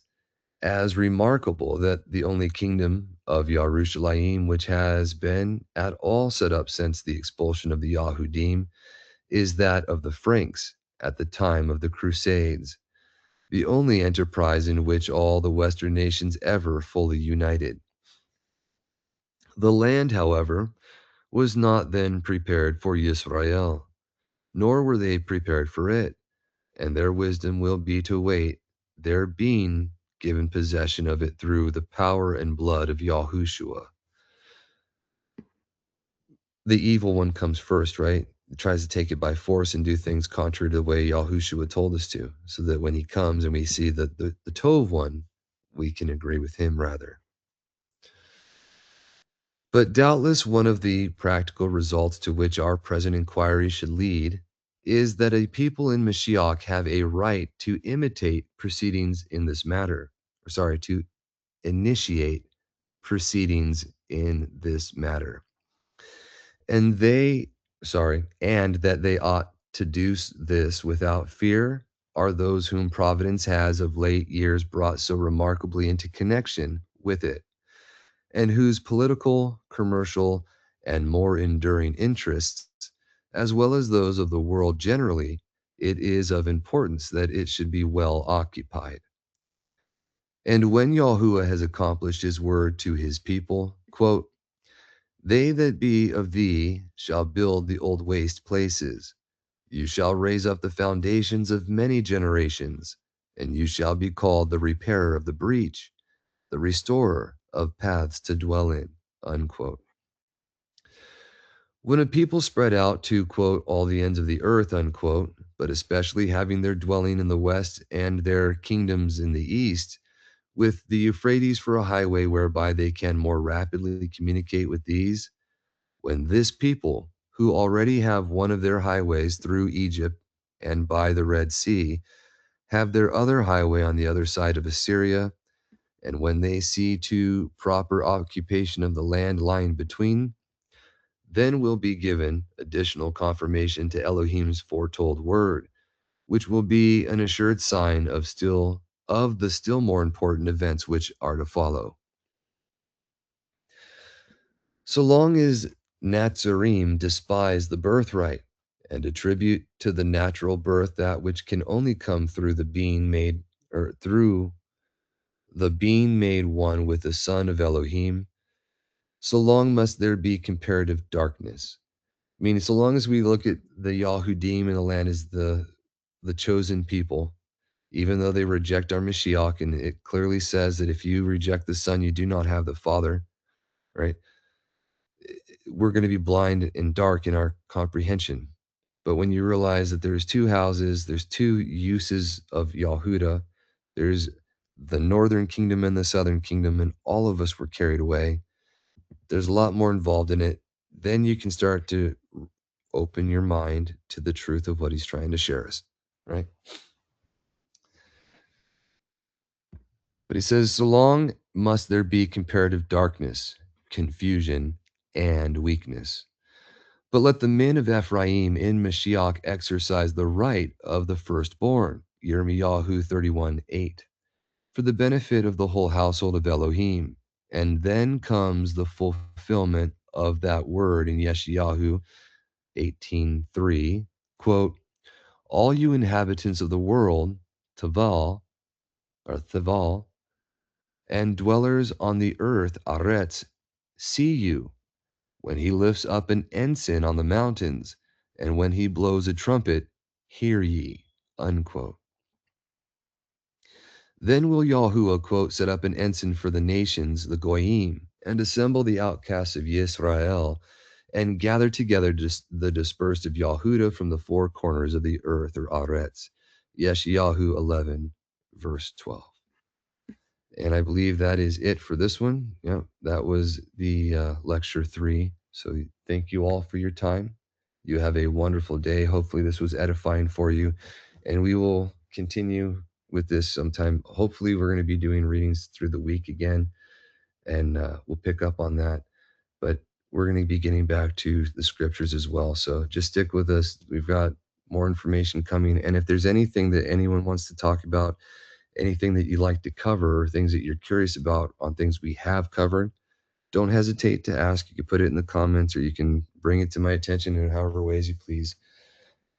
as remarkable that the only kingdom of Yerushalayim which has been at all set up since the expulsion of the Yahudim is that of the Franks at the time of the Crusades, the only enterprise in which all the Western nations ever fully united. The land, however, was not then prepared for Israel, nor were they prepared for it, and their wisdom will be to wait their being given possession of it through the power and blood of Yahushua. The evil one comes first, right? He tries to take it by force and do things contrary to the way Yahushua told us to, so that when he comes and we see that the Tov one, we can agree with him rather. But doubtless one of the practical results to which our present inquiry should lead is that a people in Mashiach have a right to imitate proceedings in this matter, to initiate proceedings in this matter. And that they ought to do this without fear are those whom Providence has of late years brought so remarkably into connection with it, and whose political, commercial, and more enduring interests, as well as those of the world generally, it is of importance that it should be well occupied. And when Yahuwah has accomplished his word to his people, quote, they that be of thee shall build the old waste places. You shall raise up the foundations of many generations, and you shall be called the repairer of the breach, the restorer of paths to dwell in. Unquote. When a people spread out to, quote, all the ends of the earth, unquote, but especially having their dwelling in the west and their kingdoms in the east, with the Euphrates for a highway whereby they can more rapidly communicate with these, when this people, who already have one of their highways through Egypt and by the Red Sea, have their other highway on the other side of Assyria, and when they see to proper occupation of the land lying between, then will be given additional confirmation to Elohim's foretold word, which will be an assured sign of the still more important events which are to follow. So long as Nazarene despise the birthright and attribute to the natural birth that which can only come through the being made one with the Son of Elohim, so long must there be comparative darkness. Meaning, so long as we look at the Yahudim in the land as the chosen people, even though they reject our Mashiach, and it clearly says that if you reject the Son, you do not have the Father, right? We're going to be blind and dark in our comprehension. But when you realize that there's two houses, there's two uses of Yahuda, there's the northern kingdom and the southern kingdom, and all of us were carried away. There's a lot more involved in it. Then you can start to open your mind to the truth of what he's trying to share us, right? But he says, so long must there be comparative darkness, confusion, and weakness. But let the men of Ephraim in Mashiach exercise the right of the firstborn, Yirmiyahu 31:8, for the benefit of the whole household of Elohim. And then comes the fulfillment of that word in Yeshayahu 18:3, quote, all you inhabitants of the world, Taval, or Thaval, and dwellers on the earth, Aretz, see you, when he lifts up an ensign on the mountains, and when he blows a trumpet, hear ye. Unquote. Then will Yahuwah, quote, set up an ensign for the nations, the Goyim, and assemble the outcasts of Yisrael, and gather together the dispersed of Yahudah from the four corners of the earth, or Aretz. Yeshayahu 11, verse 12. And I believe that is it for this one. Yeah, that was the lecture 3. So thank you all for your time. You have a wonderful day. Hopefully this was edifying for you. And we will continue with this sometime. Hopefully we're going to be doing readings through the week again. And we'll pick up on that. But we're going to be getting back to the scriptures as well. So just stick with us. We've got more information coming. And if there's anything that anyone wants to talk about, anything that you'd like to cover, or things that you're curious about on things we have covered, don't hesitate to ask. You can put it in the comments, or you can bring it to my attention in however ways you please.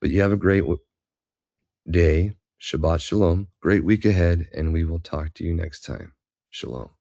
But you have a great day. Shabbat shalom. Great week ahead, and we will talk to you next time. Shalom.